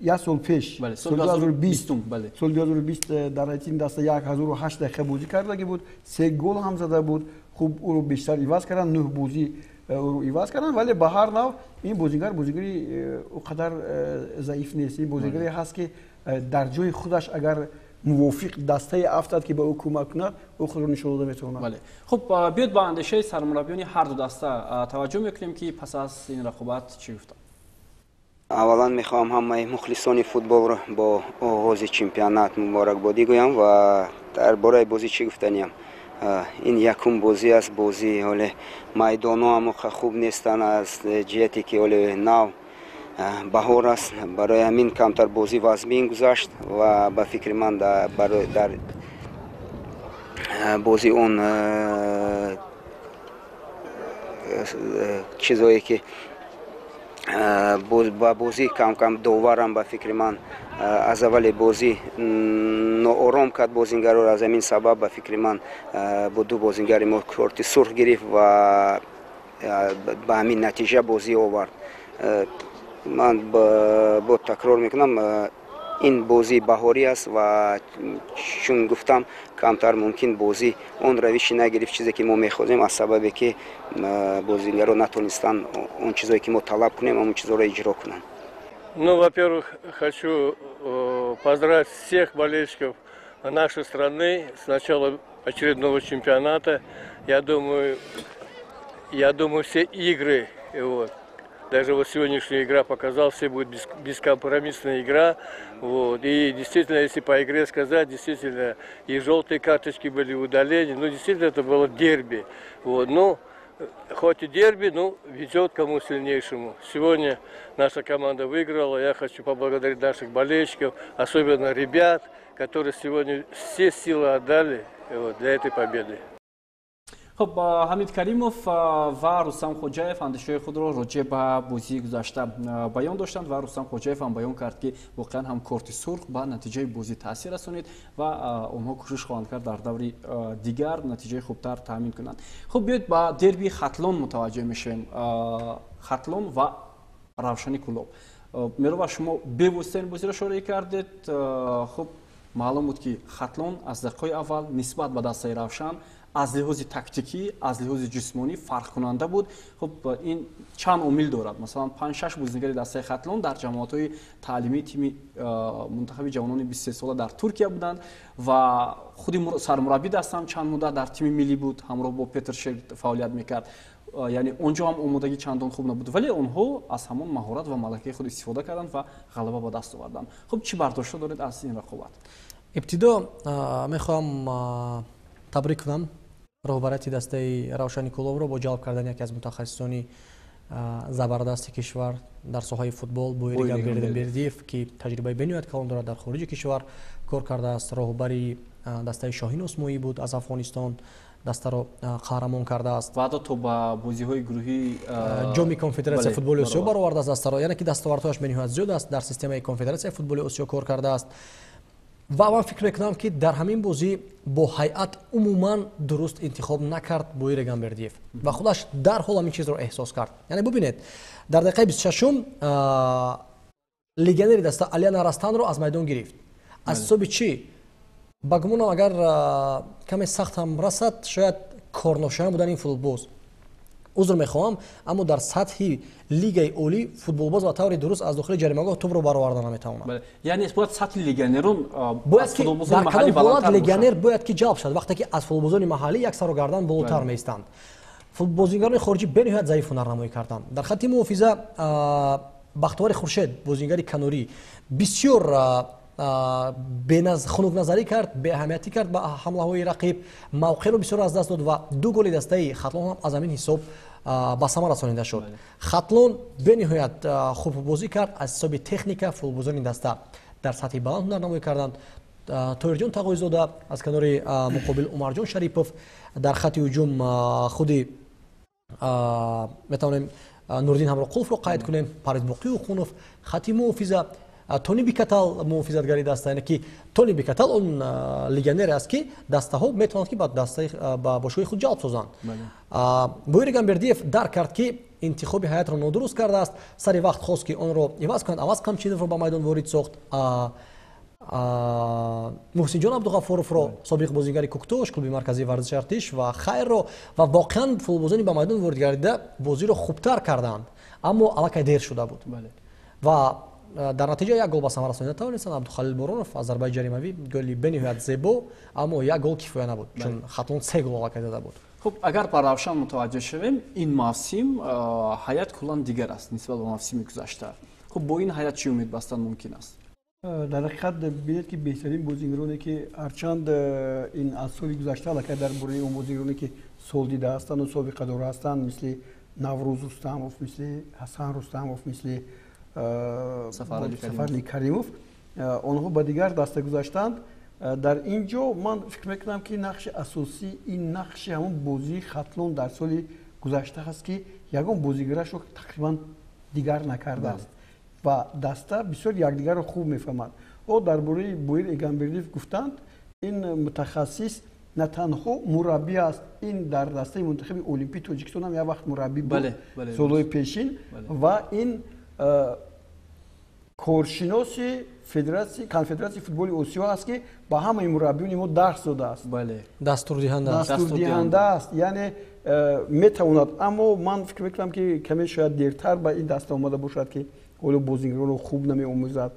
S2: як сол пеш соли 2020 дар ин даста 1008 дақиқа бозӣ кардаги буд, 3 гол ҳам зада буд. хуб ӯро бештар иваз карданд, 9 бозӣ ӯро иваз карданд, вале ба ҳар нав ин бозигар бозигари оқадар заиф нест. ин бозигаре ҳаст ки дар ҷои худаш агар мувофиқ дастаи афтад ки ба ӯ кӯмак кунад, ӯ худро нишон дода метавонад.
S1: хуб биёд ба андешаи сармураббиёни ҳарду даста таваҷҷӯҳ мекунем ки пас аз ин рақобат чӣ гуфтанд.
S10: аввалан мехоҳам ҳамаи мухлисони футболро бо оғози чемпионат муборакбодӣ гӯям ва дар бораи бозӣ чӣ гуфтаниям. ин якум бозӣ аст. бозӣ ҳоле майдонҳоам хуб нестанд аз ҷиҳате ки ҳоле нав баҳор аст. барои ҳамин камтар бозӣ вазмин гузашт ва ба фикри ман дар бозӣ он чизое ки ба бозӣ камкам доварам ба фикри ман аз аввали бозӣ ноором кард бозингаро. аз ҳамин сабаб ба фикри ман бо ду бозингари мо корти сурх гирифт ва ба ҳамин натиҷа бозӣ овард. ман бо такрор мекунам, ин бозӣ баҳорӣ аст ва чун гуфтам камтар мумкин бозӣ он равиши нагирифт чизе ки мо мехоҳем, аз сабабе ки бозингаро натонистанд он чизое ки мо талаб кунем ҳамон чизоро иҷро кунанд.
S11: Ну, во-первых, хочу поздравить всех болельщиков нашей страны с начала очередного чемпионата. Я думаю, все игры, вот, даже вот сегодняшняя игра показала, все будет бескомпромиссная игра. Вот. И действительно, если по игре сказать, действительно, и желтые карточки были удаления, ну, действительно, это было дерби. Вот. Ну, хоть и дерби, но везет кому сильнейшему. Сегодня наша команда выиграла. Я хочу поблагодарить наших болельщиков, особенно ребят, которые сегодня все силы отдали для этой победы.
S1: خب حمید کریموف و رستم خوجاєв اندیشه خود را راجع به بازی گذشته بیان داشتند و رستم خوجاєв هم بیان کرد که واقعا هم کارت سرخ به نتیجه بازی تاثیر رسانید و اونها کوشش خواهند کرد در دور دیگر نتیجه خوبتر تامین کنند. خب بیایید با دربی ختلون متوجه میشیم. ختلون و روشن کلوب. میرو شما بوستین بازی را شروع کردید. خب معلوم بود که ختلون از دقیقه اول نسبت به دسته روشن از لحاظ تاکتیکی از لحاظ جسمانی فرق کننده بود. خب این چند عامل دارد. مثلا 5-6 بازیگر دسته ختلون در جماعت‌های تعلیمی تیم منتخب جوانان 23 ساله در ترکیه بودند و خود سرمربی دستم چند مدت در تیم ملی بود، همراه با پتر شرد فعالیت میکرد. یعنی اونجا هم آمادگی چندان خوب نبود ولی اونها از همون مهارت و ملکه خود استفاده کردند و غلبه به دست آوردند. خب چی برداشت دارید از این رقابت؟
S3: ابتدا میخوام تبریک کنم راهبریت دسته روشن کلوب را با جلب کردن یکی از متخصصان زبردست کشور در ساحه فوتبال بویری گامبردیف که تجربه بین‌المللی کلان دارد در خارج کشور کار کرده است. راهبری دسته شاهین اسماعیلی بود از افغانستان دسته را قهرمان کرده است.
S1: بعد تو با بازی‌های گروهی
S3: جام کنفدراسیون فوتبال آسیا برآورده است دسته را، یعنی که دستاوردهاش بسیار زیاد است در سیستم کنفدراسیون فوتبال آسیا کار کرده است. و من فکر میکنم که در همین بازی با هیئت عموما درست انتخاب نکرد بویر گامبردیف و خودش در حال همین چیز رو احساس کرد. یعنی ببینید در دقیقه 26 لگنر دسته علیان ارستان رو از میدان گرفت. از حساب چی؟ با گمانم اگر کمی سخت هم رسد شاید کارناشیان بودن این فوتبالباز. عذر میخواهم اما در سطح لیگ اولی فوتبالباز و طور درست از داخل جریمه‌گاه توپ رو برآورده نمیتونه.
S1: یعنی باید سطح لیگنرون
S3: باید که در کدام حالت لیگنر باید که جلب شد وقتی که از فوتبالبازان محلی یک سر و گردن بالاتر میستند. فوتبالبازیگران خارجی بنهایت ضعیف هنرنمایی کردند. در خط محافظه بختیار خورشید بازیگر کناری بسیار خنک نظری کرد، به اهمیتی کرد به حمله های رقیب، موقع رو بسیار از دست داد و دو گل دسته ختلون هم از همین حساب به ثمر رسانیده شد. ختلون به نهایت خوب بازی کرد از حساب تکنیک فوتبالبازان این دسته در سطح بلند هنرنمایی کردند. طاهرجان تقوی‌زاده از کنار مقابل عمرجان شریپوف در خط هجوم خودی میتونیم نوردین همراه قلف رو قاید کنیم، پارس باقی و خونوف خط محافظه تونی بیکتال محافظتگری دسته، یعنی که تونی بیکتال اون لیگنر است که دسته ها میتونند که با دسته با باشوی خود جلب سازند. بویر گامبردیف درک کرد که انتخاب هیئت را نادرست کرده است. سری وقت خواست که اون رو عوض کند، عوض کامچینوف رو به میدان وارد ساخت. محسن جان عبدالغفورов رو سابق بازیگر کوکتوش کلوب مرکزی ورزش ارتش و خیر رو و واقعا فوتبالبازان به میدان وارد گردیده بازی رو خوبتر کردند اما الکی دیر شده بود. و در نتیجه یک گل به ثمر رسانیده توانستند. عبدالخلیل بورونوف از ضربه جریمه‌ای گلی بنهایت زیبا اما یک گل کفایه نبود چون ختلون 3 گل الکی داده بود.
S1: خب اگر با روشن متوجه شویم این موسم هیئت کلا دیگر است نسبت به موسم گذشته. خب با این هیئت چی امید بستن ممکن است؟
S2: در حقیقت ببینید که بهترین بازیگرانی که هرچند این از سال گذشته الکی در برای اون بازیگرانی که سال دیده هستند و سابقه دار هستند مثل نوروز رستموف، مثل حسن رستموف، مثل سفرعلی کریموف آنها با دیگر دسته گذاشتند. در اینجا من فکر میکنم که نقش اساسی این نقش همون بازی ختلون در سال گذشته است که یگان بازیگرش رو تقریبا دیگر نکرده است و دسته بسیار یکدیگر رو خوب میفهمند. او درباره بویر گامبردیف گفتند این متخصص نه تنها مربی است، این در دسته منتخب المپیک تاجیکستان هم یک وقت مربی بود سالهای پیشین و این کارشناس فدراسیون کنفدراسیون فوتبال آسیا است که با همه مربیان ما درس داده است.
S3: دستور
S2: دهنده است. یعنی میتواند، اما من فکر میکنم که کمی شاید دیرتر به این دسته آمده باشد که اول بازیگران خوب نمی‌آموزد،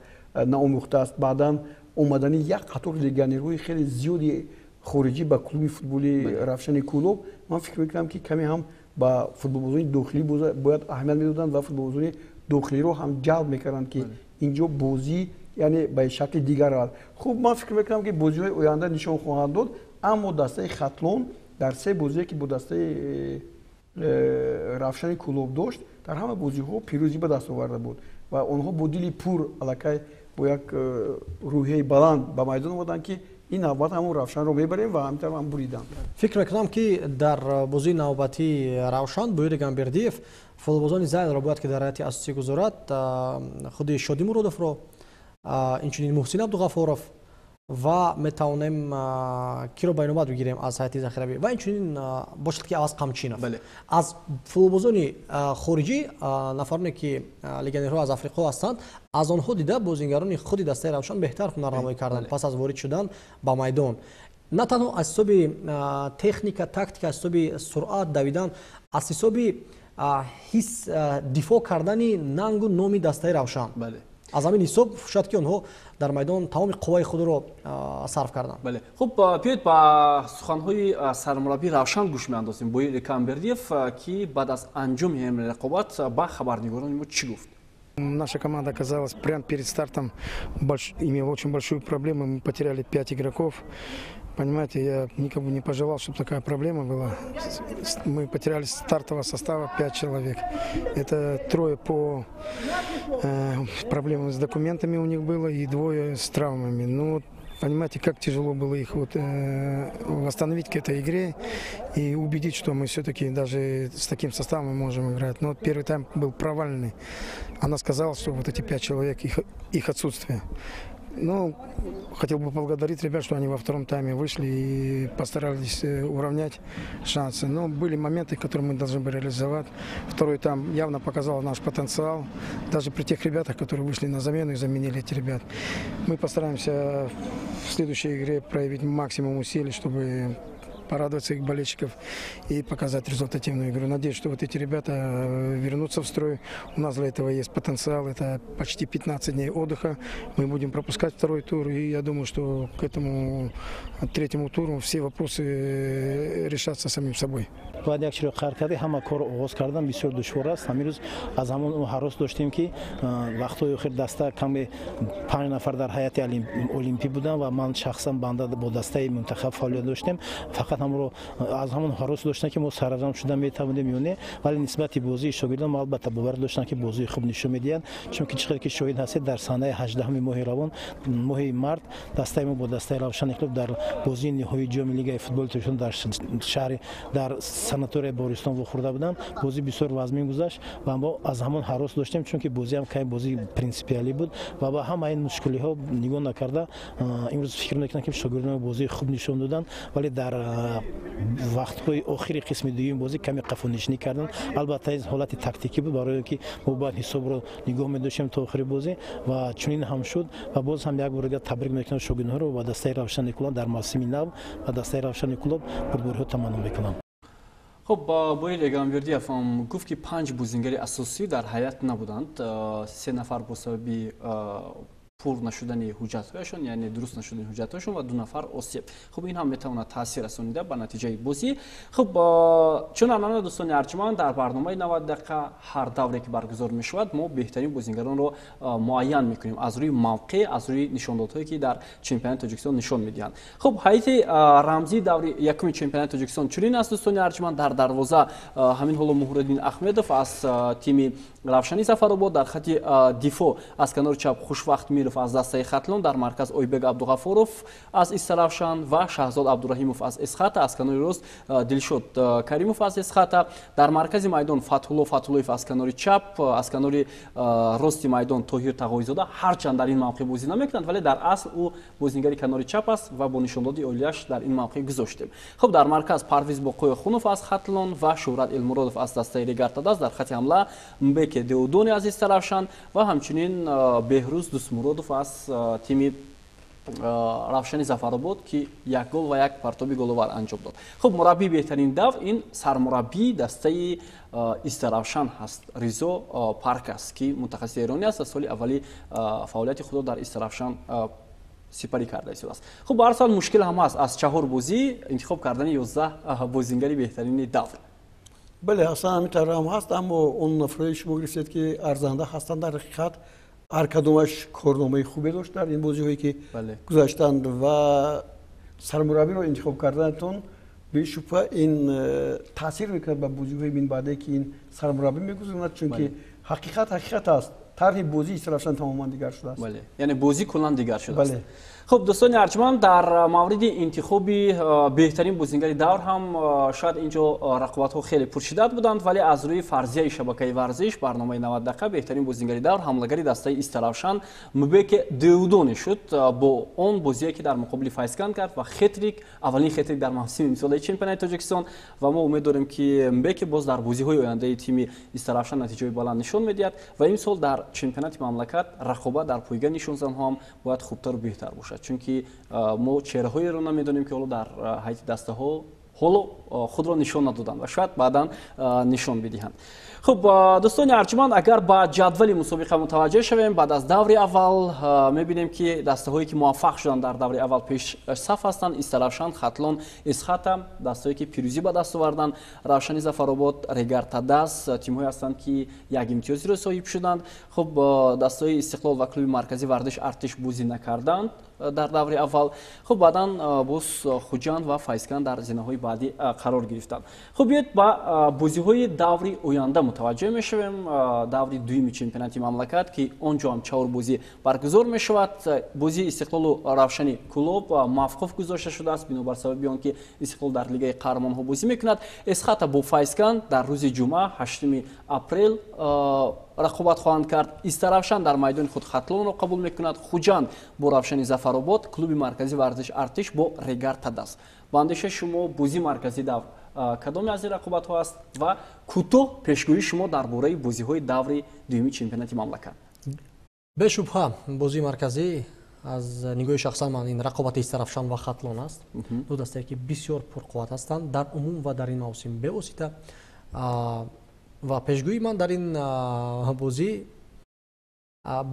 S2: ناموخته است. بعداً اومدن یک قطار لیگنرهای خیلی زیادی خارجی با کلوب فوتبالی روشن کلوب، من فکر میکنم که کمی هم با فوتبالبازان داخلی باید اهمیت میدادند و فوتبالبازان داخلی رو هم جلب میکردند که اینجا بازی یعنی به شکل دیگر است. خوب من فکر میکنم که بازی‌های آینده نشان خواهند داد، اما دسته ختلون در 3 بازی که با دسته روشن کلوب داشت در همه بازی‌ها پیروزی به دست آورده بود و آنها با دل پر الکی با یک روحیه بلند به میدان اومدن که این نوبت همون روشن رو ببریم و همینطور هم بریدن.
S3: فکر میکنم که در بازی نوبتی روشن بویر گامبردیف فوتبالبازان زیاد را باید که در هیئت اساسی گذارد، خود شادی مرودوف رو، اینچنین محسن عبدالغفورов و میتوانیم کی رو بینومد بگیریم از هیئت ذخیره و اینچنین باشد که از قمچینوف. از فوتبالبازان خارجی نفرانی که لگنرها از آفریقا هستند، از آنها دیده بازیگران خود دسته روشن بهتر هنرنمایی کردند پس از وارد شدن به میدان. نه تنها از حساب تکنیک تاکتیک، از حساب سرعت دویدن، از حساب حس دفاع کردن ننگ و نام دسته روشن. از همین حساب شاید که آنها در میدان تمام قوای خود رو صرف کردند.
S1: بله. خب بیایید با سخنهای سرمربی روشن گوش می‌اندازیم. بویر گامبردیف که بعد از انجام این رقابت با خبرنگاران ما چی گفت؟
S5: Наша команда оказалась прямо перед стартом, имела очень большую проблему, мы потеряли 5 игроков. Понимаете, я никому не пожелал, чтобы такая проблема была. Мы потеряли стартового состава 5 человек. Это 3 по проблемам с документами у них было и 2 с травмами. Ну, понимаете, как тяжело было их восстановить к этой игре и убедить, что мы все-таки даже с таким составом можем играть. Но первый тайм был провальный. Она сказала, что вот эти 5 человек, их отсутствие. Ну, хотел бы поблагодарить ребят, что они во втором тайме вышли и постарались уравнять шансы. Но были моменты, которые мы должны были реализовать. Второй тайм явно показал наш потенциал. Даже при тех ребятах, которые вышли на замену и заменили эти ребят. Мы постараемся в следующей игре проявить максимум усилий, чтобы порадовать своих болельщиков и показать результативную игру. Надеюсь, что вот эти ребята вернутся в строй. У нас для этого есть потенциал. Это почти 15 дней отдыха. Мы будем пропускать второй тур. И я думаю, что к этому 3-му туру все вопросы решатся самим собой.
S6: باید یک چیز کار کردی همه کار آغاز کردن بسیار دشوار است. همیروز از همون حراس داشتیم که وقت‌های آخر دسته کمی 5 نفر در هیئت المپی بودن و من شخصا بنده با دسته منتخب فعالیت داشتیم. فقط همون از همون حراس داشتن که ما سرگرم شدن میتوانیم میونه، ولی نسبت بازی شاگردان البته باور داشتن که بازی خوب نشون میدن، چون که چقدر که شاهد هستید در سال 18 ماه روان ماه مارت دسته ما با دسته روشن کلوب در بازی نهایی جام لیگ فوتبال تورشون در شهر در سناتوری بورستان وخورده بودن. بازی بسیار وزمین گذشت و ما از همون حراس داشتیم، چون که بازی هم که بازی پرینسیپیالی بود و با همه این مشکلی ها نگاه نکرده امروز فکر میکنم که شاگردان بازی خوب نشون دادن، ولی در وقت‌های آخری قسم دوم بازی کمی قفونشینی کردن. البته این حالت تاکتیکی بود برای اینکه ما باید حساب رو نگاه می‌داشتیم تا آخر بازی و چنین هم شد و باز هم یک بار دیگه تبریک میکنم شاگردان رو و دسته روشن کلوب در موسم نو و دسته روشن کلوب بردباری تمام میکنم.
S1: خب بویر گامبردیف گفت که 5 بازیگر اساسی در هیئت نبودند، 3 نفر به سبب پور نشدن حجت‌هایشون، یعنی درست نشدن حجت‌هایشون و 2 نفر آسیب. خب این هم میتونه تاثیر رسونیده به نتیجه بازی. خب چون الان دوستان ارجمند در برنامه 90 دقیقه هر دوره که برگزار میشود ما بهترین بازیگران رو معین میکنیم از روی موقع، از روی نشاندادهایی که در چمپیونات تاجیکستان نشان میدهند. خب هیئت رمزی دوره یکم چمپیونات تاجیکستان چنین است دوستان ارجمند. در دروازه همین حالا مهرالدین احمدوف از تیم روشنی زفرآباد، در خط دفاع از کنار چپ خوشوقت میرف از دسته خطلون، در مرکز اویبگ عبدالغفورов از استرافشان و شهزاد عبدالرحیمов از اسخط، از کنار راست دلشد کریمов از اسخط، در مرکز میدان فتحالله از کنار چپ، از کنار راست میدان طاهر تقوی‌زاده. هرچند در این موقع بازی نمیکنند ولی در اصل او بازیگر کنار چپ است و با نشانداد اولیش در این موقع گذاشتیم. خب در مرکز پرویز باقویخونov از خطلون و شهرت المرادov از دسته ریگارتاداس، در خط حمله مبک دیودونی از استرافشان و همچنین بهروز دوستمرادov از تیم روشنی زفرآباد که 1 گل و 1 پرتابی گل‌آور انجام داد. خب مربی بهترین دو این سرمربی دسته استرافشان هست، ریزو پارک است که متخصص ایرانی است، سال اولی فعالیت خود در استرافشان سپری کرده است. خب به هر حال مشکل هم است از 4 بازی انتخاب کردن 11 بازیگر بهترین دو.
S2: بله اصلا همینطور هم هست، اما اون نفرای شما گرفتید که ارزنده هستند در حقیقت هر کدومش کارنامه خوبی داشت در این بازی‌هایی که گذاشتند و سرمربی رو انتخاب کردنتون به شبهه این تاثیر میکنه به بازی‌های من بعدی که این سرمربی میگذارند، چون که حقیقت است طرح بازی استرافشان تماما دیگر شده است.
S1: بله، یعنی بازی کلا دیگر شده است.
S2: بله.
S1: خب دوستان ارجمند، در مورد انتخابی بهترین بازیگر دور هم شاید اینجا رقابت‌ها خیلی پرشدت بودند، ولی از روی فرضیه شبکه ورزش برنامه 90 دقیقه بهترین بازیگر دور حمله‌گری دسته استرافشان مبک دودونی شد با اون بازی که در مقابل فایسکان کرد و خطریک، اولین خطریک در موسم امسال چمپیونات تاجیکستان و ما امید داریم که مبک باز در بازی‌های آینده تیم استرافشان نتیجه بلند نشون می‌دهد و امسال در چمپیونات مملکت رقابت در پایگاه نشانزن هم باید خوبتر و بهتر باشد، چون که ما چهره‌هایی را نمی‌دانیم که حالا در حیط دسته‌ها حالا خود را نشان ندادند و شاید بعداً نشان بدهند. خب دوستان ارجمند، اگر با جدول مسابقه متوجه شویم، بعد از دور اول می‌بینیم که دسته‌هایی که موفق شدند در دور اول پیش صف هستند: استرافشان، خطلون، اسخاتم، دسته‌ای که پیروزی به دست آوردند. روشن ظفرآباد، ریگارتاداس تیم‌هایی هستند که یک امتیازی را صاحب شدند. خب دسته‌های استقلال و کلوب مرکزی ورزش ارتش بازی نکردند در دور اول. خب بعداً باز خوجند و فایسکان در زینه‌های بعدی قرار گرفتند. خب بیایید با بازی‌های دور آینده متوجه میشویم. دور دوم چمپیونات مملکت که اونجا هم 4 بازی برگزار میشود. بازی استقلال و روشن کلوب موقف گذاشته شده است بنابر سبب آنکه استقلال در لیگ قهرمان‌ها بازی میکند. اسخات با فایسکان در روز جمعه 8 اپریل رقابت خواهند کرد. استرافشان در میدان خود خطلون را قبول میکند. خوجند با روشن ظفرآباد، کلوب مرکزی ورزش ارتش با ریگارتاداس. با اندیشه شما بازی مرکزی دور کدام از این رقابت ها است و کوتاه پیشگویی شما درباره بازی های دور دوم چمپیونات مملکت؟
S3: به شبهه بازی مرکزی از نگاه شخصا من این رقابت استرافشان و خطلون است. دو دسته که بسیار پرقوت هستند در عموم و در این موسم به واسطه و پیشگویی من در این بازی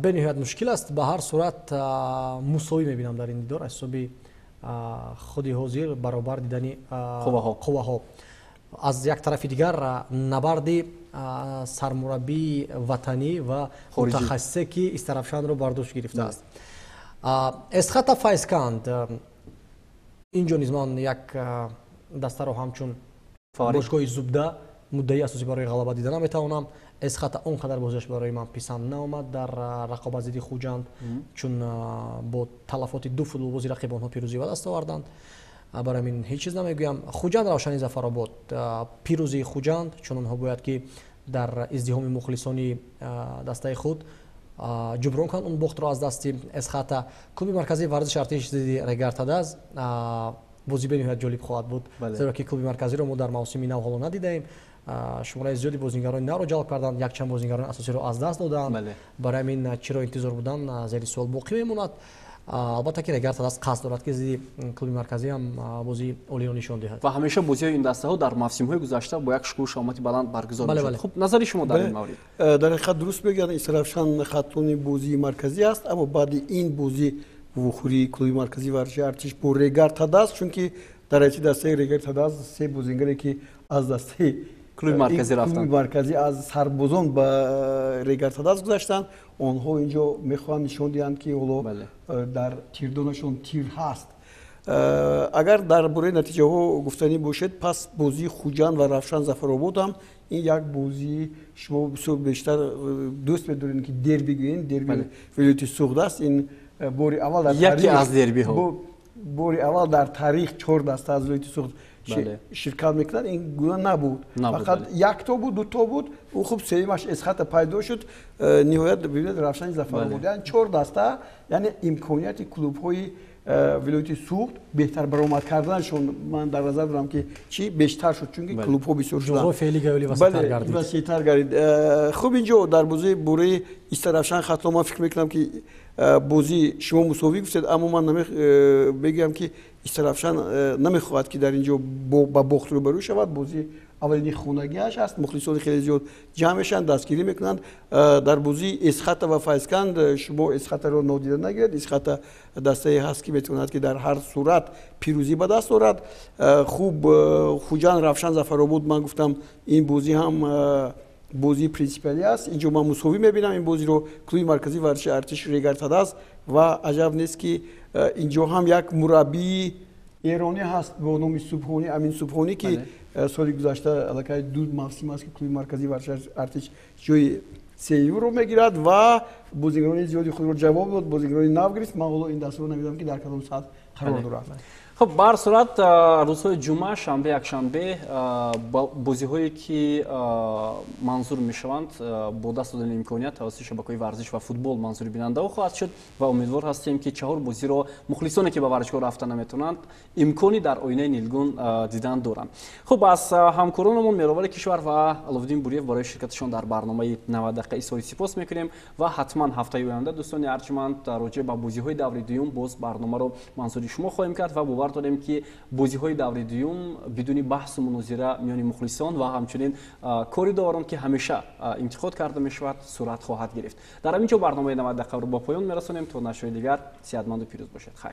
S3: به نهایت مشکل است. به هر صورت مساوی میبینم در این دور حسابی خودی حاضر برابر دیدنی قواها. از یک طرف دیگر نبرد سرمربی وطنی و متخصصی که استرافشان رو برداشت گرفته است. اسخات فایسکاند اینجا نیز من یک دسته رو همچون باشگاه زبده مدعی اساسی برای غلبه دیدن نمیتوانم. اسخات اونقدر بازیش برای من پسند نآمد در رقابت ضد خوجند، چون با تلفات 2 فوتبالبازی رقیب آنها پیروزی به دست آوردند. برای همین هیچ چیز نمیگویم. خوجند روشن ظفرآباد پیروزی خوجند، چون آنها باید که در ازدحام مخلصانی دسته خود جبران کنند اون باخت را از دست اسخات. کلوب مرکزی ورزش ارتش ضد ریگارتاداس بازی به نهایت جالب خواهد بود، زیرا که کلوب مرکزی را ما در موسم نو حالا ندیدیم. شماره زیادی بازیگران نو را جلب کردند، یک چند بازیگران اساسی را از دست دادند. برای همین چرا انتظار بودن زیر سوال باقی میماند. البته که ریگارتاداس قصد دارد که ضد کلوب مرکزی هم بازی عالی را نشان دهد
S1: و همیشه بازی این دسته ها در موسم های گذشته با یک شکوه شامتی بلند برگزار میشد. خب نظر شما در این مورد؟
S2: در حقیقت درست بگید استرافشان خطلون بازی مرکزی است، اما بعد این بازی وخوری کلوب مرکزی ورزش ارتش با ریگارتاداس، چون که در این دسته ریگارتاداس 3 بازیگری که از دسته
S1: کلوب مرکزی رفتند،
S2: کلوب مرکزی از سربازان به ریگارتاداس گذاشتند. آنها اینجا میخوان نشان دهند که در تیردانشون تیر هست. اگر در باره نتیجه ها گفتنی باشد، پس بازی خوجند و روشن ظفرآباد هم این یک بازی شما بسیار بیشتر دوست بدارین که دربی گوین، دربی ولایت سوخته است. این باری اول در
S1: یکی از دربی ها،
S2: باری اول در تاریخ 4 دسته از ولایت سوخت شرکت میکنند. این گونه نبود، فقط یک تا بود، 2 تا بود و خب سومش اسخات پیدا شد. نهایت ببینید روشن ظفرآباد یعنی 4 دسته، یعنی امکانیت کلوب های ولایت سوخت بهتر برآمد کردنشون من در نظر دارم که چی بیشتر شد، چون که کلوب ها بسیار شدن.
S3: جغرافی لیگ اولی
S2: وسیع‌تر گردید. خب اینجا در بازی بوره استرافشان خطلون من فکر میکنم که بازی شما مساوی گفتید، اما من بگم که استرافشان نمیخواهد که در اینجا با باخت روبرو شود. بازی اولین خونگیش است، مخلصان خیلی زیاد جمع میشن، دستگیری میکنند. در بازی اسخات و فایسکان شما اسخات رو نادیده نگیرید. اسخات دسته هست که میتواند که در هر صورت پیروزی به دست آورد. خوب خوجند روشن ظفرآباد من گفتم این بازی هم بازی پرینسیپالی است. اینجا من مساوی میبینم این بازی رو کلوب مرکزی ورزش ارتش ریگارتاداس و عجب نیست که اینجا هم یک مربی ایرانی هست به نام سبحانی، امین سبحانی که سال گذشته علاقه 2 موسم است که کلوب مرکزی ورزش ارتش جای сеюро мегирад ва бозингарони зиёди худро ҷавоб дод, бозингарони нав гирифт. Ман ҳоло ин дастурро намедонам ки дар кадом соат қарор дорад.
S1: خب بر صورت روزهای جمعه شنبه یکشنبه بازی‌هایی که منظور میشوند با دست دادن امکانیت توسط شبکه‌های ورزش و فوتبال منظور بیننده خواهد شد و امیدوار هستیم که 4 بازی را مخلصانی که به ورزشگاه رفتن نمیتونند امکانی در آینه نیلگون دیدن دارند. خب از همکارانمون مهرآور کشور و علوالدین بوریف برای شرکتشان در برنامه 90 دقیقه سوی سپاس میکنیم و حتما هفته آینده دوستان ارجمند راجع به بازی‌های دوره دوم باز برنامه رو منظور شما خواهیم کرد و باور داریم که بازی‌های دوره دوم بدون بحث و مناظره میان مخلصان و همچنین کاری دارند که همیشه انتقاد کرده میشود صورت خواهد گرفت. در همین جا برنامه 90 دقیقه رو با پایان میرسونیم تا نشر دیگر صحتمند و پیروز باشید. خیر.